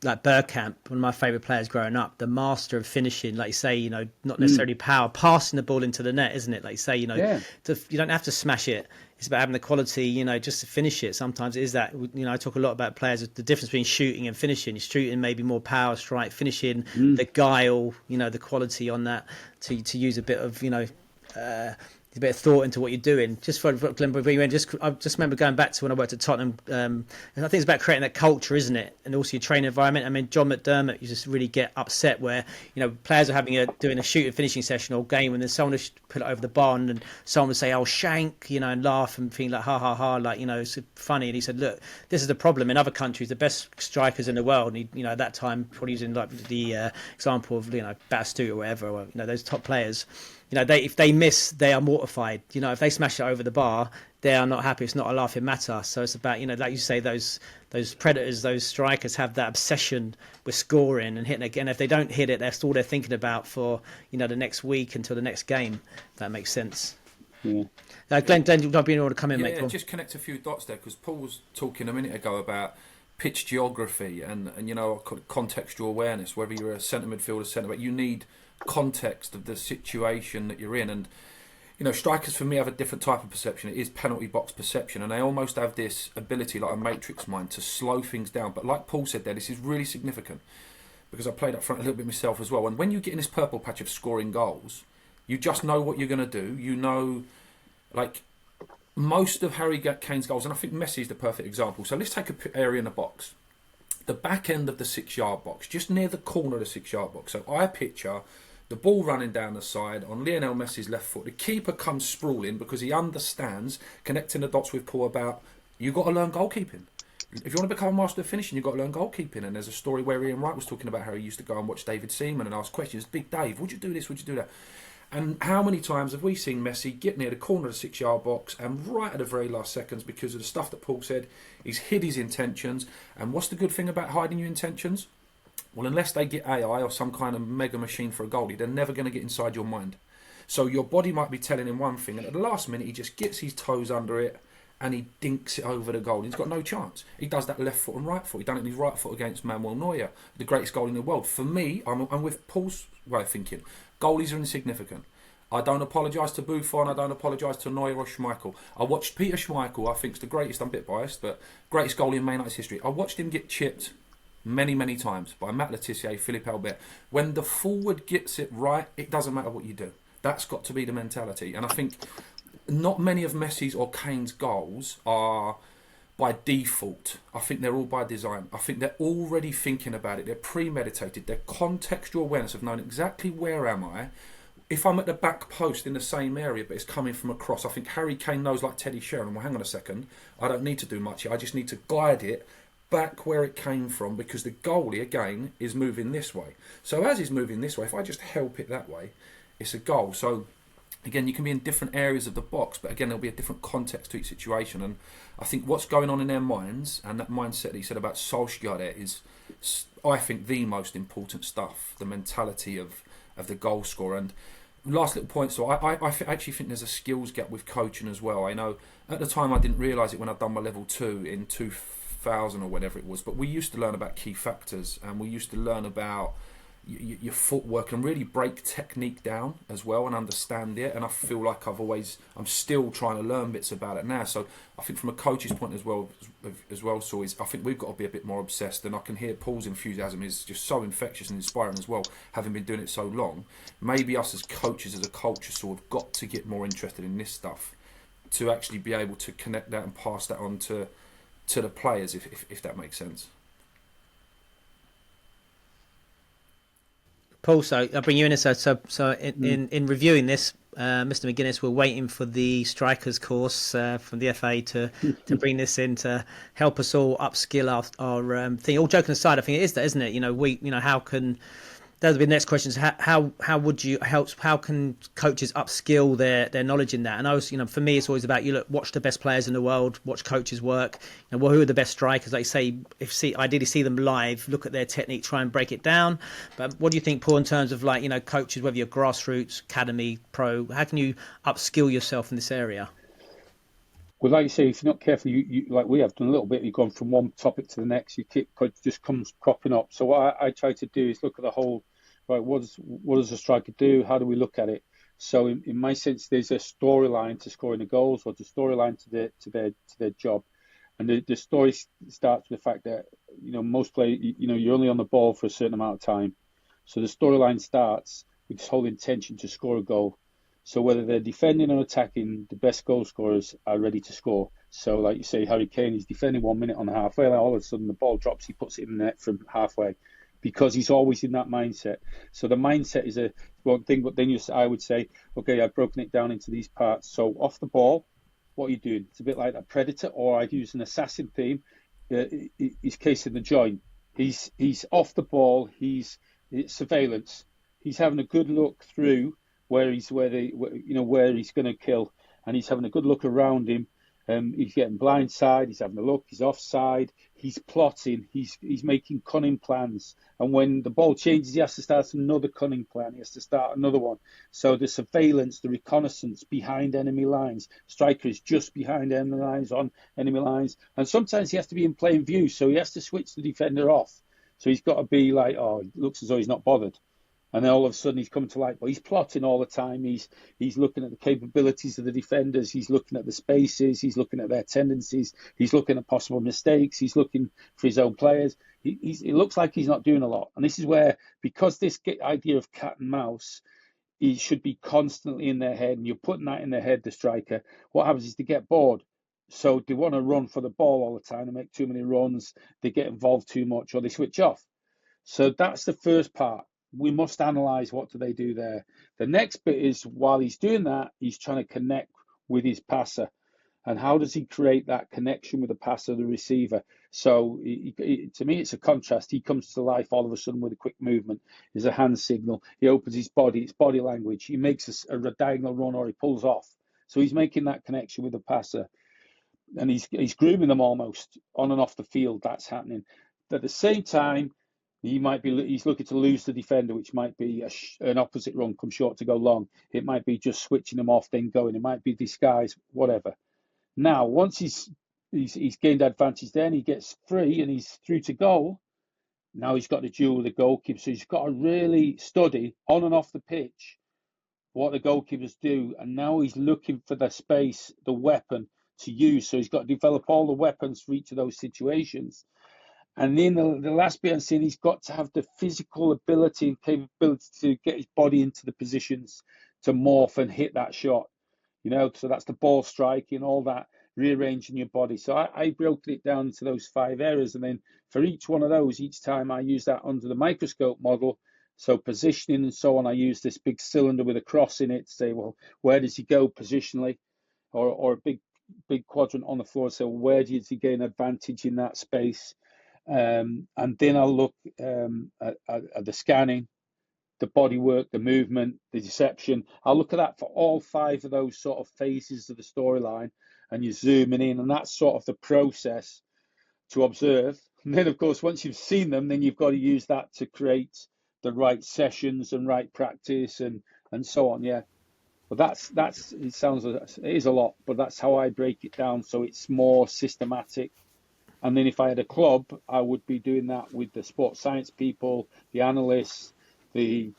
like Bergkamp, one of my favourite players growing up, the master of finishing, like you say, not necessarily power, passing the ball into the net, isn't it? Like you say, you don't have to smash it. It's about having the quality, just to finish it. Sometimes it is that, I talk a lot about players, the difference between shooting and finishing. You're shooting maybe more power strike, finishing, the guile, the quality on that, to use a bit of, a bit of thought into what you're doing. Just for Glen, I just remember going back to when I worked at Tottenham. And I think it's about creating that culture, isn't it? And also your training environment. I mean, John McDermott, you just really get upset where players are doing a shooting finishing session or game, and then someone would put it over the bar, and someone would say, "Oh, shank," and laugh and think like, "Ha ha ha," like it's funny. And he said, "Look, this is the problem in other countries. The best strikers in the world, and he, at that time, probably using like the example of Bastu or whatever, or those top players." If they miss, they are mortified. If they smash it over the bar, they are not happy. It's not a laughing matter. So it's about, like you say, those predators, those strikers have that obsession with scoring and hitting again. If they don't hit it, that's all they're thinking about for, the next week until the next game. If that makes sense. Yeah. Glenn, you've not been able to come in, mate. Yeah, just connect a few dots there, because Paul was talking a minute ago about pitch geography and contextual awareness. Whether you're a centre midfielder, centre back, you need context of the situation that you're in. And strikers for me have a different type of perception. It is penalty box perception, and they almost have this ability, like a matrix mind, to slow things down. But like Paul said there, this is really significant, because I played up front a little bit myself as well, and when you get in this purple patch of scoring goals, you just know what you're going to do. Like most of Harry Kane's goals, and I think Messi is the perfect example. So let's take an area in the box, the back end of the 6-yard box, just near the corner of the 6-yard box. So I picture the ball running down the side on Lionel Messi's left foot. The keeper comes sprawling because he understands, connecting the dots with Paul, about you've got to learn goalkeeping. If you want to become a master of finishing, you've got to learn goalkeeping. And there's a story where Ian Wright was talking about how he used to go and watch David Seaman and ask questions. Big Dave, would you do this? Would you do that? And how many times have we seen Messi get near the corner of the 6-yard box, and right at the very last seconds, because of the stuff that Paul said, he's hid his intentions. And what's the good thing about hiding your intentions? Well, unless they get AI or some kind of mega machine for a goalie, they're never going to get inside your mind. So your body might be telling him one thing, and at the last minute he just gets his toes under it and he dinks it over the goal. He's got no chance. He does that left foot and right foot. He done it in his right foot against Manuel Neuer, the greatest goal in the world. For me, I'm with Paul's way of thinking. Goalies are insignificant. I don't apologise to Buffon, I don't apologise to Neuer or Schmeichel. I watched Peter Schmeichel, I think is the greatest, I'm a bit biased, but greatest goalie in Man United's history. I watched him get chipped many, many times by Matt Le Tissier, Philippe Albert. When the forward gets it right, it doesn't matter what you do. That's got to be the mentality. And I think not many of Messi's or Kane's goals are by default. I think they're all by design. I think they're already thinking about it. They're premeditated. They're contextual awareness of knowing exactly where am I. If I'm at the back post in the same area, but it's coming from across, I think Harry Kane knows, like Teddy Sheringham, well, hang on a second, I don't need to do much here. I just need to guide it back where it came from, because the goalie, again, is moving this way. So as he's moving this way, if I just help it that way, it's a goal. So again, you can be in different areas of the box, but again, there'll be a different context to each situation. And I think what's going on in their minds, and that mindset that he said about Solskjaer there, is, I think, the most important stuff, the mentality of the goal scorer. And last little point, so I actually think there's a skills gap with coaching as well. I know at the time I didn't realise it when I'd done my level 2 in 2000 or whatever it was, but we used to learn about key factors, and we used to learn about your footwork and really break technique down as well and understand it. And I feel like I'm still trying to learn bits about it now. So I think from a coach's point as well, so I think we've got to be a bit more obsessed. And I can hear Paul's enthusiasm is just so infectious and inspiring as well, having been doing it so long. Maybe us as coaches, as a culture, sort of got to get more interested in this stuff to actually be able to connect that and pass that on to the players, if that makes sense. Paul, so I'll bring you in. So in reviewing this, Mr. McGuinness, we're waiting for the strikers course from the FA to bring this in to help us all upskill our thing. All joking aside, I think it is that, isn't it? How can that'll be the next question. How would you help? How can coaches upskill their knowledge in that? And I was, for me, it's always about watch the best players in the world, watch coaches work. Who are the best strikers? Like say, ideally see them live, look at their technique, try and break it down. But what do you think, Paul, in terms of coaches, whether you're grassroots, academy, pro, how can you upskill yourself in this area? Well, like you say, if you're not careful, you like we have done a little bit, you've gone from one topic to the next, just comes cropping up. So what I try to do is look at the whole, right, what does a striker do? How do we look at it? So in my sense, there's a storyline to scoring the goals, or the storyline to their job. And the story starts with the fact that, most players, you're only on the ball for a certain amount of time. So the storyline starts with this whole intention to score a goal. So whether they're defending or attacking, the best goal scorers are ready to score. So like you say, Harry Kane, he's defending 1 minute on the halfway line, all of a sudden the ball drops, he puts it in the net from halfway, because he's always in that mindset. So the mindset is one thing, but then I would say, okay, I've broken it down into these parts. So off the ball, what are you doing? It's a bit like a predator, or I'd use an assassin theme. He's casing the joint. He's off the ball. It's surveillance. He's having a good look through where he's going to kill, and he's having a good look around him. He's getting blindside. He's having a look. He's offside. He's plotting. He's making cunning plans. And when the ball changes, he has to start another cunning plan. He has to start another one. So the surveillance, the reconnaissance behind enemy lines. Striker is just behind enemy lines, on enemy lines, and sometimes he has to be in plain view. So he has to switch the defender off. So he's got to be like, oh, it looks as though he's not bothered. And then all of a sudden he's coming to light. But he's plotting all the time. He's looking at the capabilities of the defenders. He's looking at the spaces. He's looking at their tendencies. He's looking at possible mistakes. He's looking for his own players. It looks like he's not doing a lot. And this is where, because this idea of cat and mouse, he should be constantly in their head, and you're putting that in their head, the striker, what happens is they get bored. So they want to run for the ball all the time. They make too many runs. They get involved too much, or they switch off. So that's the first part. We must analyse what do they do there. The next bit is, while he's doing that, he's trying to connect with his passer. And how does he create that connection with the passer, the receiver? So to me, it's a contrast. He comes to life all of a sudden with a quick movement. There's a hand signal. He opens his body. It's body language. He makes a diagonal run, or he pulls off. So he's making that connection with the passer. And he's grooming them almost on and off the field. That's happening. At the same time, he's looking to lose the defender, which might be an opposite run, come short to go long. It might be just switching them off, then going. It might be disguise, whatever. Now, once he's gained advantage, then he gets free and he's through to goal. Now he's got to duel with the goalkeeper. So he's got to really study on and off the pitch what the goalkeepers do. And now he's looking for the space, the weapon to use. So he's got to develop all the weapons for each of those situations. And then the last bit I'm saying, he's got to have the physical ability and capability to get his body into the positions to morph and hit that shot. So that's the ball striking, all that, rearranging your body. So I broke it down into those 5 areas, and then for each one of those, each time I use that under the microscope model. So positioning and so on, I use this big cylinder with a cross in it to say, well, where does he go positionally, or a big quadrant on the floor. So where does he gain advantage in that space? And then I'll look at the scanning, the body work, the movement, the deception. I'll look at that for all 5 of those sort of phases of the storyline, and you're zooming in, and that's sort of the process to observe. And then, of course, once you've seen them, then you've got to use that to create the right sessions and right practice and so on. Yeah. But it sounds, it is a lot, but that's how I break it down, so it's more systematic. And then if I had a club, I would be doing that with the sports science people, the analysts, the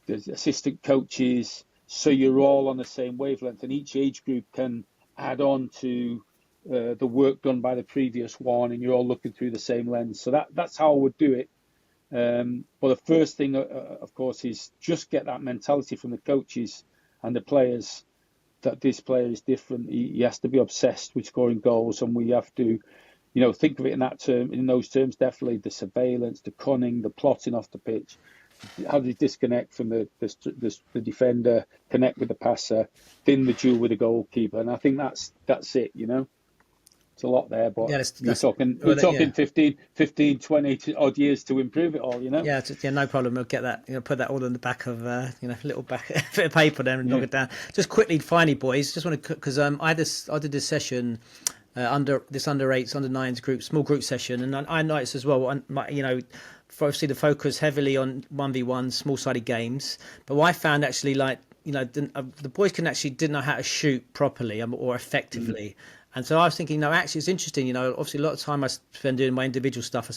assistant coaches, so you're all on the same wavelength, and each age group can add on to the work done by the previous one, and you're all looking through the same lens. So that's how I would do it. But the first thing, of course, is just get that mentality from the coaches and the players that this player is different. He has to be obsessed with scoring goals, and we have to, think of it in those terms. Definitely the surveillance, the cunning, the plotting off the pitch. How do you disconnect from the defender, connect with the passer, then the duel with the goalkeeper? And I think that's it. It's a lot there, but we're talking 15, 20 odd years to improve it all. Yeah, no problem. We'll get that. Put that all in the back of little back bit of paper there and knock it down. Just quickly, finally, boys. Just want to, because I did this session. Under 8s, under 9s group, small group session, and I noticed as well. Obviously the focus heavily on 1v1 small-sided games, but what I found actually, the boys didn't know how to shoot properly or effectively. And so I was thinking, actually, it's interesting. Obviously, a lot of time I spend doing my individual stuff. I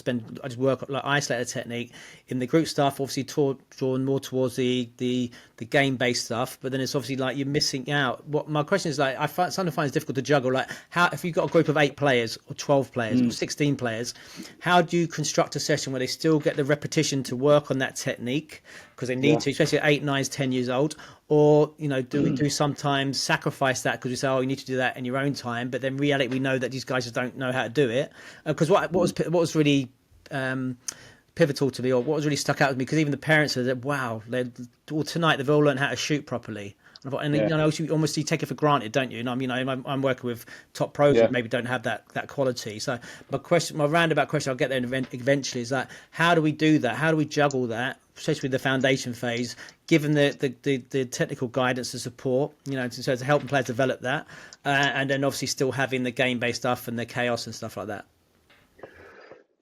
just work like isolated technique. In the group stuff, obviously, drawn more towards the game-based stuff. But then it's obviously like you're missing out. What my question is, I sometimes find it's difficult to juggle. Like, how if you've got a group of 8 players or 12 players or 16 players, how do you construct a session where they still get the repetition to work on that technique because they need to, especially at 8, 9, 10 years old? Or, do we do sometimes sacrifice that because we say, you need to do that in your own time, but then in reality we know that these guys just don't know how to do it? Because what was really pivotal to me, or what was really stuck out with me, because even the parents said, wow, tonight they've all learned how to shoot properly. And you take it for granted, don't you? I'm working with top pros that maybe don't have that quality. So my roundabout question, I'll get there eventually, is that how do we do that? How do we juggle that, especially the foundation phase, given the technical guidance and support, so to help players develop that, and then obviously still having the game-based stuff and the chaos and stuff like that?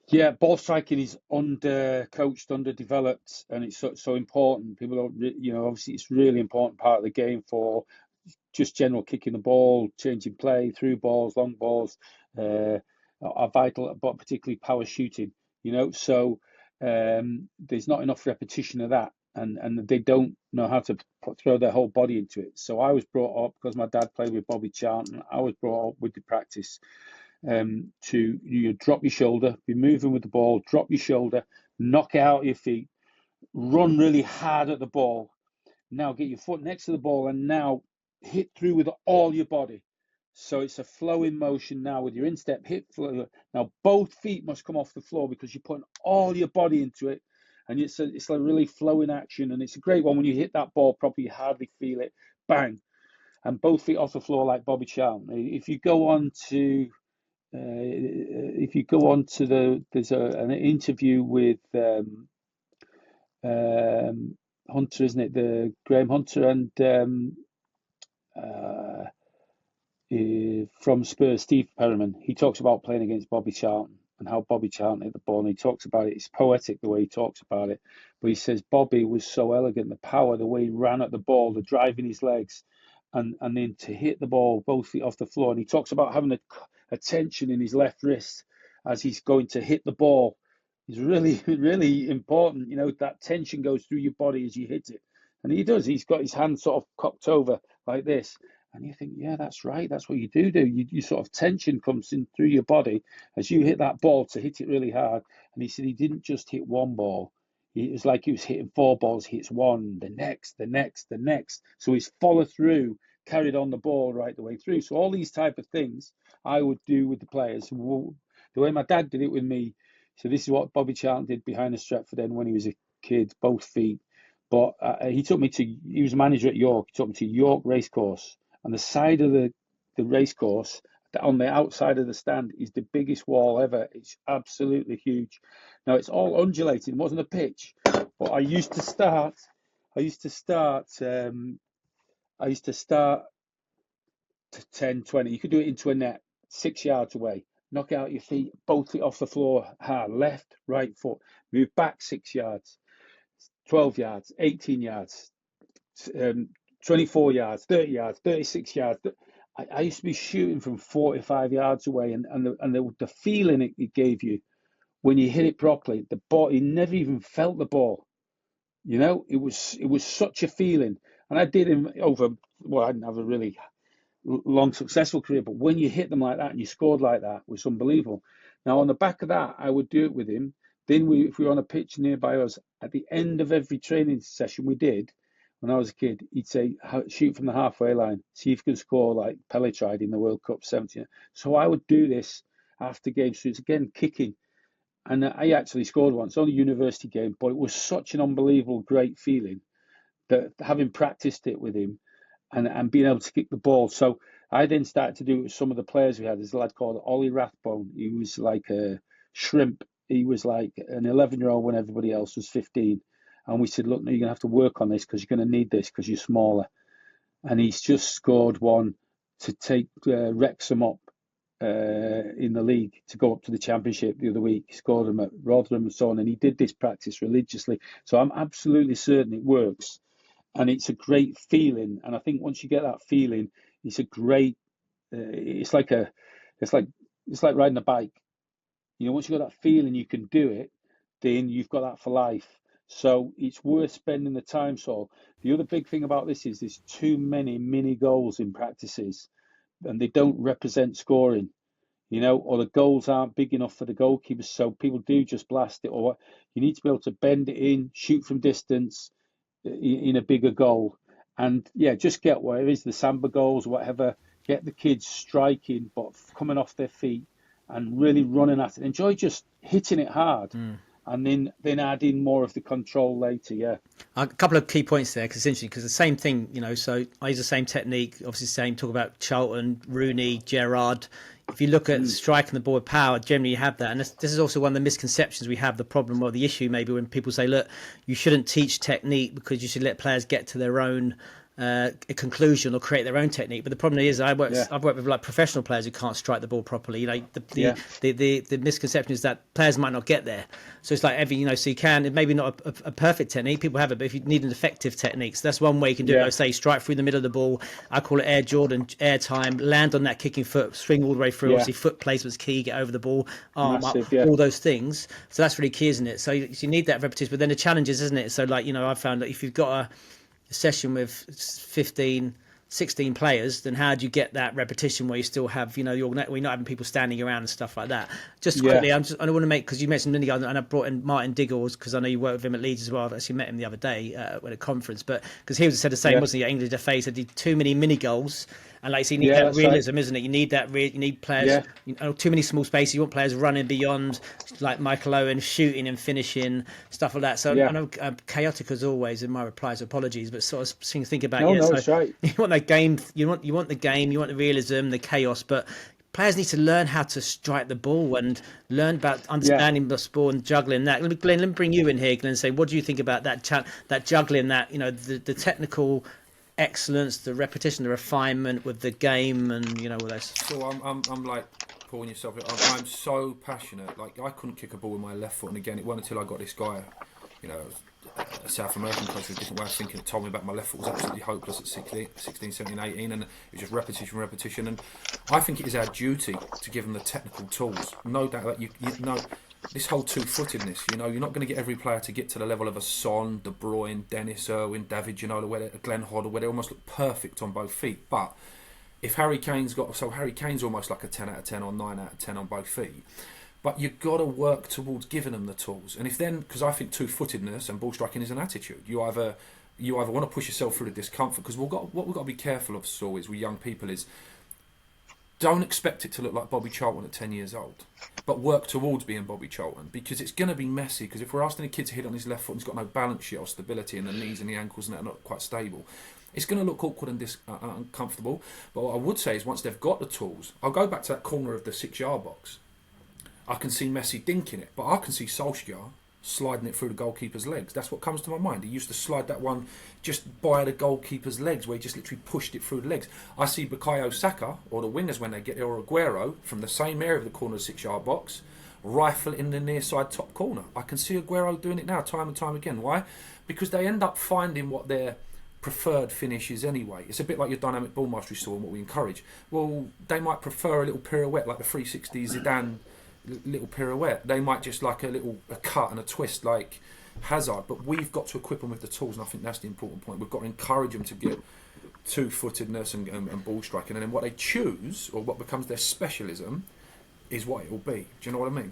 Yeah, ball striking is under-coached, underdeveloped, and it's so important. People don't, obviously it's really important part of the game for just general kicking the ball, changing play, through balls, long balls, are vital, but particularly power shooting, So there's not enough repetition of that, and they don't know how to throw their whole body into it. So I was brought up, because my dad played with Bobby Charlton, I was brought up with the practice to drop your shoulder, be moving with the ball, drop your shoulder, knock it out your feet, run really hard at the ball. Now get your foot next to the ball and now hit through with all your body. So it's a flowing motion now with your instep, hit flow. Now both feet must come off the floor because you're putting all your body into it. And it's a really flowing action. And it's a great one when you hit that ball properly, you hardly feel it. Bang. And both feet off the floor like Bobby Charlton. If you go on to there's an interview with Hunter, isn't it? The Graham Hunter and from Spurs, Steve Perryman. He talks about playing against Bobby Charlton and how Bobby Charlton hit the ball, and he talks about it. It's poetic the way he talks about it, but he says Bobby was so elegant, the power, the way he ran at the ball, the drive in his legs, and then to hit the ball both feet off the floor. And he talks about having a tension in his left wrist as he's going to hit the ball. It's really, really important. That tension goes through your body as you hit it. And he does. He's got his hand sort of cocked over like this. And you think, yeah, that's right. That's what you do. You sort of tension comes in through your body as you hit that ball to hit it really hard. And he said he didn't just hit one ball. It was like he was hitting 4 balls, hits one, the next, the next, the next. So he's followed through, carried on the ball right the way through. So all these type of things I would do with the players. The way my dad did it with me. So this is what Bobby Charlton did behind the Stretford end when he was a kid, both feet. But he was manager at York. He took me to York Racecourse, and the side of the racecourse, on the outside of the stand, is the biggest wall ever. It's absolutely huge. Now it's all undulating. It wasn't a pitch, but I used to start to 10, 20. You could do it into a net, 6 yards away. Knock out your feet, both feet off the floor, hard, left, right foot, move back 6 yards, 12 yards, 18 yards, 24 yards, 30 yards, 36 yards. I used to be shooting from 45 yards away, and the feeling it gave you when you hit it properly, the ball, you never even felt the ball. It was such a feeling. And I did him over, well, I didn't have a really long, successful career, but when you hit them like that and you scored like that, it was unbelievable. Now, on the back of that, I would do it with him. Then if we were on a pitch nearby us, at the end of every training session we did, when I was a kid, he'd say, shoot from the halfway line, see if you can score like Pele tried in the World Cup 17. So I would do this after games. So it's again kicking. And I actually scored once on a university game, but it was such an unbelievable, great feeling that having practiced it with him and being able to kick the ball. So I then started to do it with some of the players we had. There's a lad called Ollie Rathbone. He was like a shrimp. He was like an 11-year-old when everybody else was 15. And we said, look, no, you're going to have to work on this because you're going to need this because you're smaller. And he's just scored one to take Wrexham up in the league to go up to the championship the other week. He scored them at Rotherham and so on. And he did this practice religiously. So I'm absolutely certain it works. And it's a great feeling. And I think once you get that feeling, it's a great, it's like riding a bike. Once you've got that feeling you can do it, then you've got that for life. So it's worth spending the time. So the other big thing about this is there's too many mini goals in practices and they don't represent scoring, or the goals aren't big enough for the goalkeepers. So people do just blast it, or you need to be able to bend it in, shoot from distance in a bigger goal. And yeah, just get whatever it is, the samba goals, whatever, get the kids striking, but coming off their feet and really running at it. Enjoy just hitting it hard. And then add in more of the control later, yeah. A couple of key points there, because it's interesting, because the same thing, so I use the same technique, obviously talk about Charlton, Rooney, Gerrard. If you look at striking the ball with power, generally you have that. And this is also one of the misconceptions we have, the problem or the issue maybe when people say, look, you shouldn't teach technique because you should let players get to their own a conclusion or create their own technique. But the problem is I've worked with like professional players who can't strike the ball properly. The misconception is that players might not get there. So it's like so you can, maybe not a perfect technique, people have it, but if you need an effective technique, so that's one way you can do it. Like say strike through the middle of the ball. I call it Air Jordan, air time, land on that kicking foot, swing all the way through. Obviously foot placement's key, get over the ball, arm up, all those things. So that's really key, isn't it? So you need that repetition, but then the challenge is, isn't it? So I've found that if you've got a session with 15, 16 players, then how do you get that repetition where you still have, we're not having people standing around and stuff like that? Just quickly, I don't want to make, because you mentioned Lindegaard, and I brought in Martin Diggles, because I know you worked with him at Leeds as well. I've actually met him the other day at a conference, but because he said the same, wasn't he? English FA said he did too many mini goals. And like, so you need that realism, right, isn't it? You need that. You need players. Too many small spaces. You want players running beyond, like Michael Owen, shooting and finishing, stuff like that. So I know I'm chaotic as always in my replies. Apologies, but sort of think about. That's right. You want that game. You want the game. You want the realism, the chaos, but players need to learn how to strike the ball and learn about understanding the sport and juggling that. Glenn, let me bring you in here, Glenn, and say, what do you think about that juggling, that the technical excellence, the repetition, the refinement with the game, and all this. So I'm like Paul and yourself. I'm so passionate. Like, I couldn't kick a ball with my left foot, and again, it wasn't until I got this guy, a South American coach with a different way of thinking, that told me about my left foot was absolutely hopeless at 16, 17, 18, and it was just repetition. And I think it is our duty to give them the technical tools. No doubt that you know. This whole two-footedness, you're not going to get every player to get to the level of a Son, De Bruyne, Dennis Irwin, David Ginola, where Glenn Hoddle, where they almost look perfect on both feet. But if Harry Kane's almost like a 10 out of 10 or 9 out of 10 on both feet. But you've got to work towards giving them the tools. And if then, because I think two-footedness and ball striking is an attitude. You either want to push yourself through the discomfort, because what we've got to be careful of, Saul, is with young people is don't expect it to look like Bobby Charlton at 10 years old, but work towards being Bobby Charlton, because it's going to be messy. Because if we're asking a kid to hit on his left foot and he's got no balance yet or stability, and the knees and the ankles and that are not quite stable, it's going to look awkward and uncomfortable. But what I would say is, once they've got the tools, I'll go back to that corner of the 6-yard box. I can see Messi dinking it, but I can see Solskjaer sliding it through the goalkeeper's legs. That's what comes to my mind. He used to slide that one just by the goalkeeper's legs, where he just literally pushed it through the legs. I see Bukayo Saka, or the wingers when they get there, or Aguero, from the same area of the corner of the 6-yard box, rifle it in the near side top corner. I can see Aguero doing it now, time and time again. Why? Because they end up finding what their preferred finish is anyway. It's a bit like your dynamic ball mastery saw and what we encourage. Well, they might prefer a little pirouette, like the 360 Zidane little pirouette. They might just like a cut and a twist like Hazard. But we've got to equip them with the tools, and I think that's the important point. We've got to encourage them to get two-footedness and ball striking, and then what they choose, or what becomes their specialism, is what it will be. Do you know what I mean?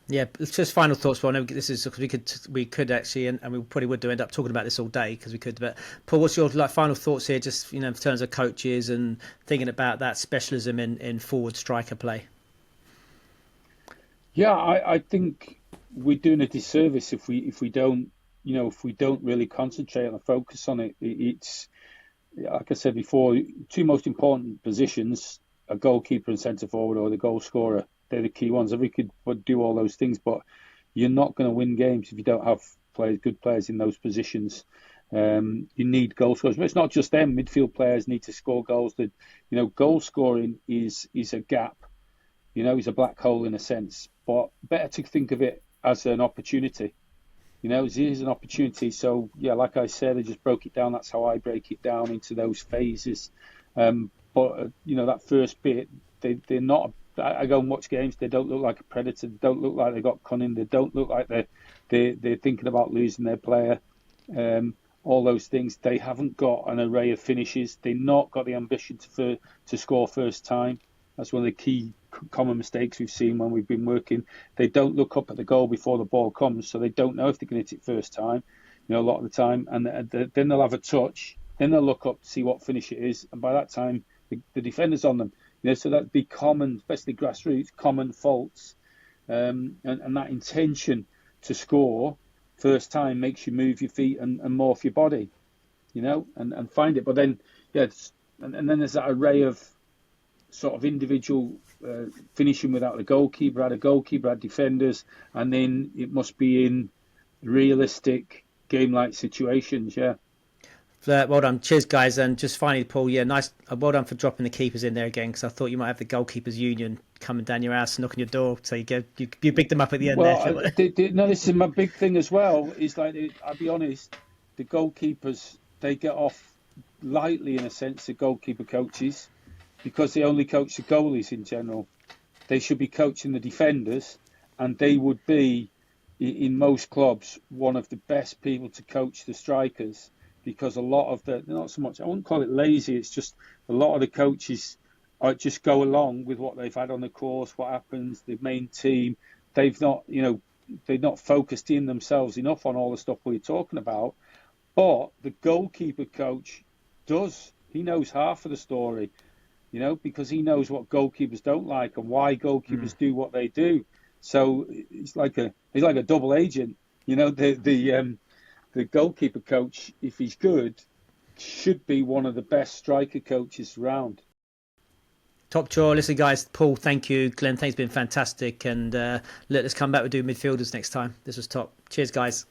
Yeah, it's just final thoughts. Paul, I know this is because we could actually, and we probably would end up talking about this all day because we could. But Paul, what's your final thoughts here? Just in terms of coaches and thinking about that specialism in forward striker play. Yeah, I think we're doing a disservice if we don't really concentrate and focus on it. It's, like I said before, two most important positions: a goalkeeper and centre forward, or the goal scorer. They're the key ones. Every kid would do all those things, but you're not going to win games if you don't have good players in those positions. You need goal scorers, but it's not just them. Midfield players need to score goals. That goal scoring is a gap. It's a black hole in a sense, but better to think of it as an opportunity. It is an opportunity. So yeah, like I said, I just broke it down. That's how I break it down into those phases. But that first bit, they're not. I go and watch games. They don't look like a predator. They don't look like they got cunning. They don't look like they're thinking about losing their player. All those things. They haven't got an array of finishes. They've not got the ambition to score first time. That's one of the key common mistakes we've seen when we've been working. They don't look up at the goal before the ball comes, so they don't know if they can hit it first time. A lot of the time, and then they'll have a touch. Then they'll look up to see what finish it is, and by that time, the defender's on them. So that'd be common, especially grassroots, common faults, and that intention to score first time makes you move your feet and morph your body, and find it. But then, and then there's that array of sort of individual finishing without a goalkeeper, had defenders, and then it must be in realistic game-like situations. Yeah. Well done. Cheers, guys. And just finally, Paul, nice. Well done for dropping the keepers in there again, because I thought you might have the goalkeepers union coming down your house, knocking your door. So you picked them up at the end. Well, no, this is my big thing as well. Is like, I'll be honest, the goalkeepers, they get off lightly in a sense, the goalkeeper coaches, because they only coach the goalies in general. They should be coaching the defenders, and they would be, in most clubs, one of the best people to coach the strikers. Because a lot of not so much, I wouldn't call it lazy, it's just a lot of the coaches just go along with what they've had on the course, what happens, the main team. They've not focused in themselves enough on all the stuff we're talking about. But the goalkeeper coach does. He knows half of the story, because he knows what goalkeepers don't like and why goalkeepers do what they do. So he's like a double agent, The goalkeeper coach, if he's good, should be one of the best striker coaches around. Top draw. Listen, guys, Paul, thank you. Glenn, thanks, been fantastic. And let's come back. We'll do midfielders next time. This was top. Cheers, guys.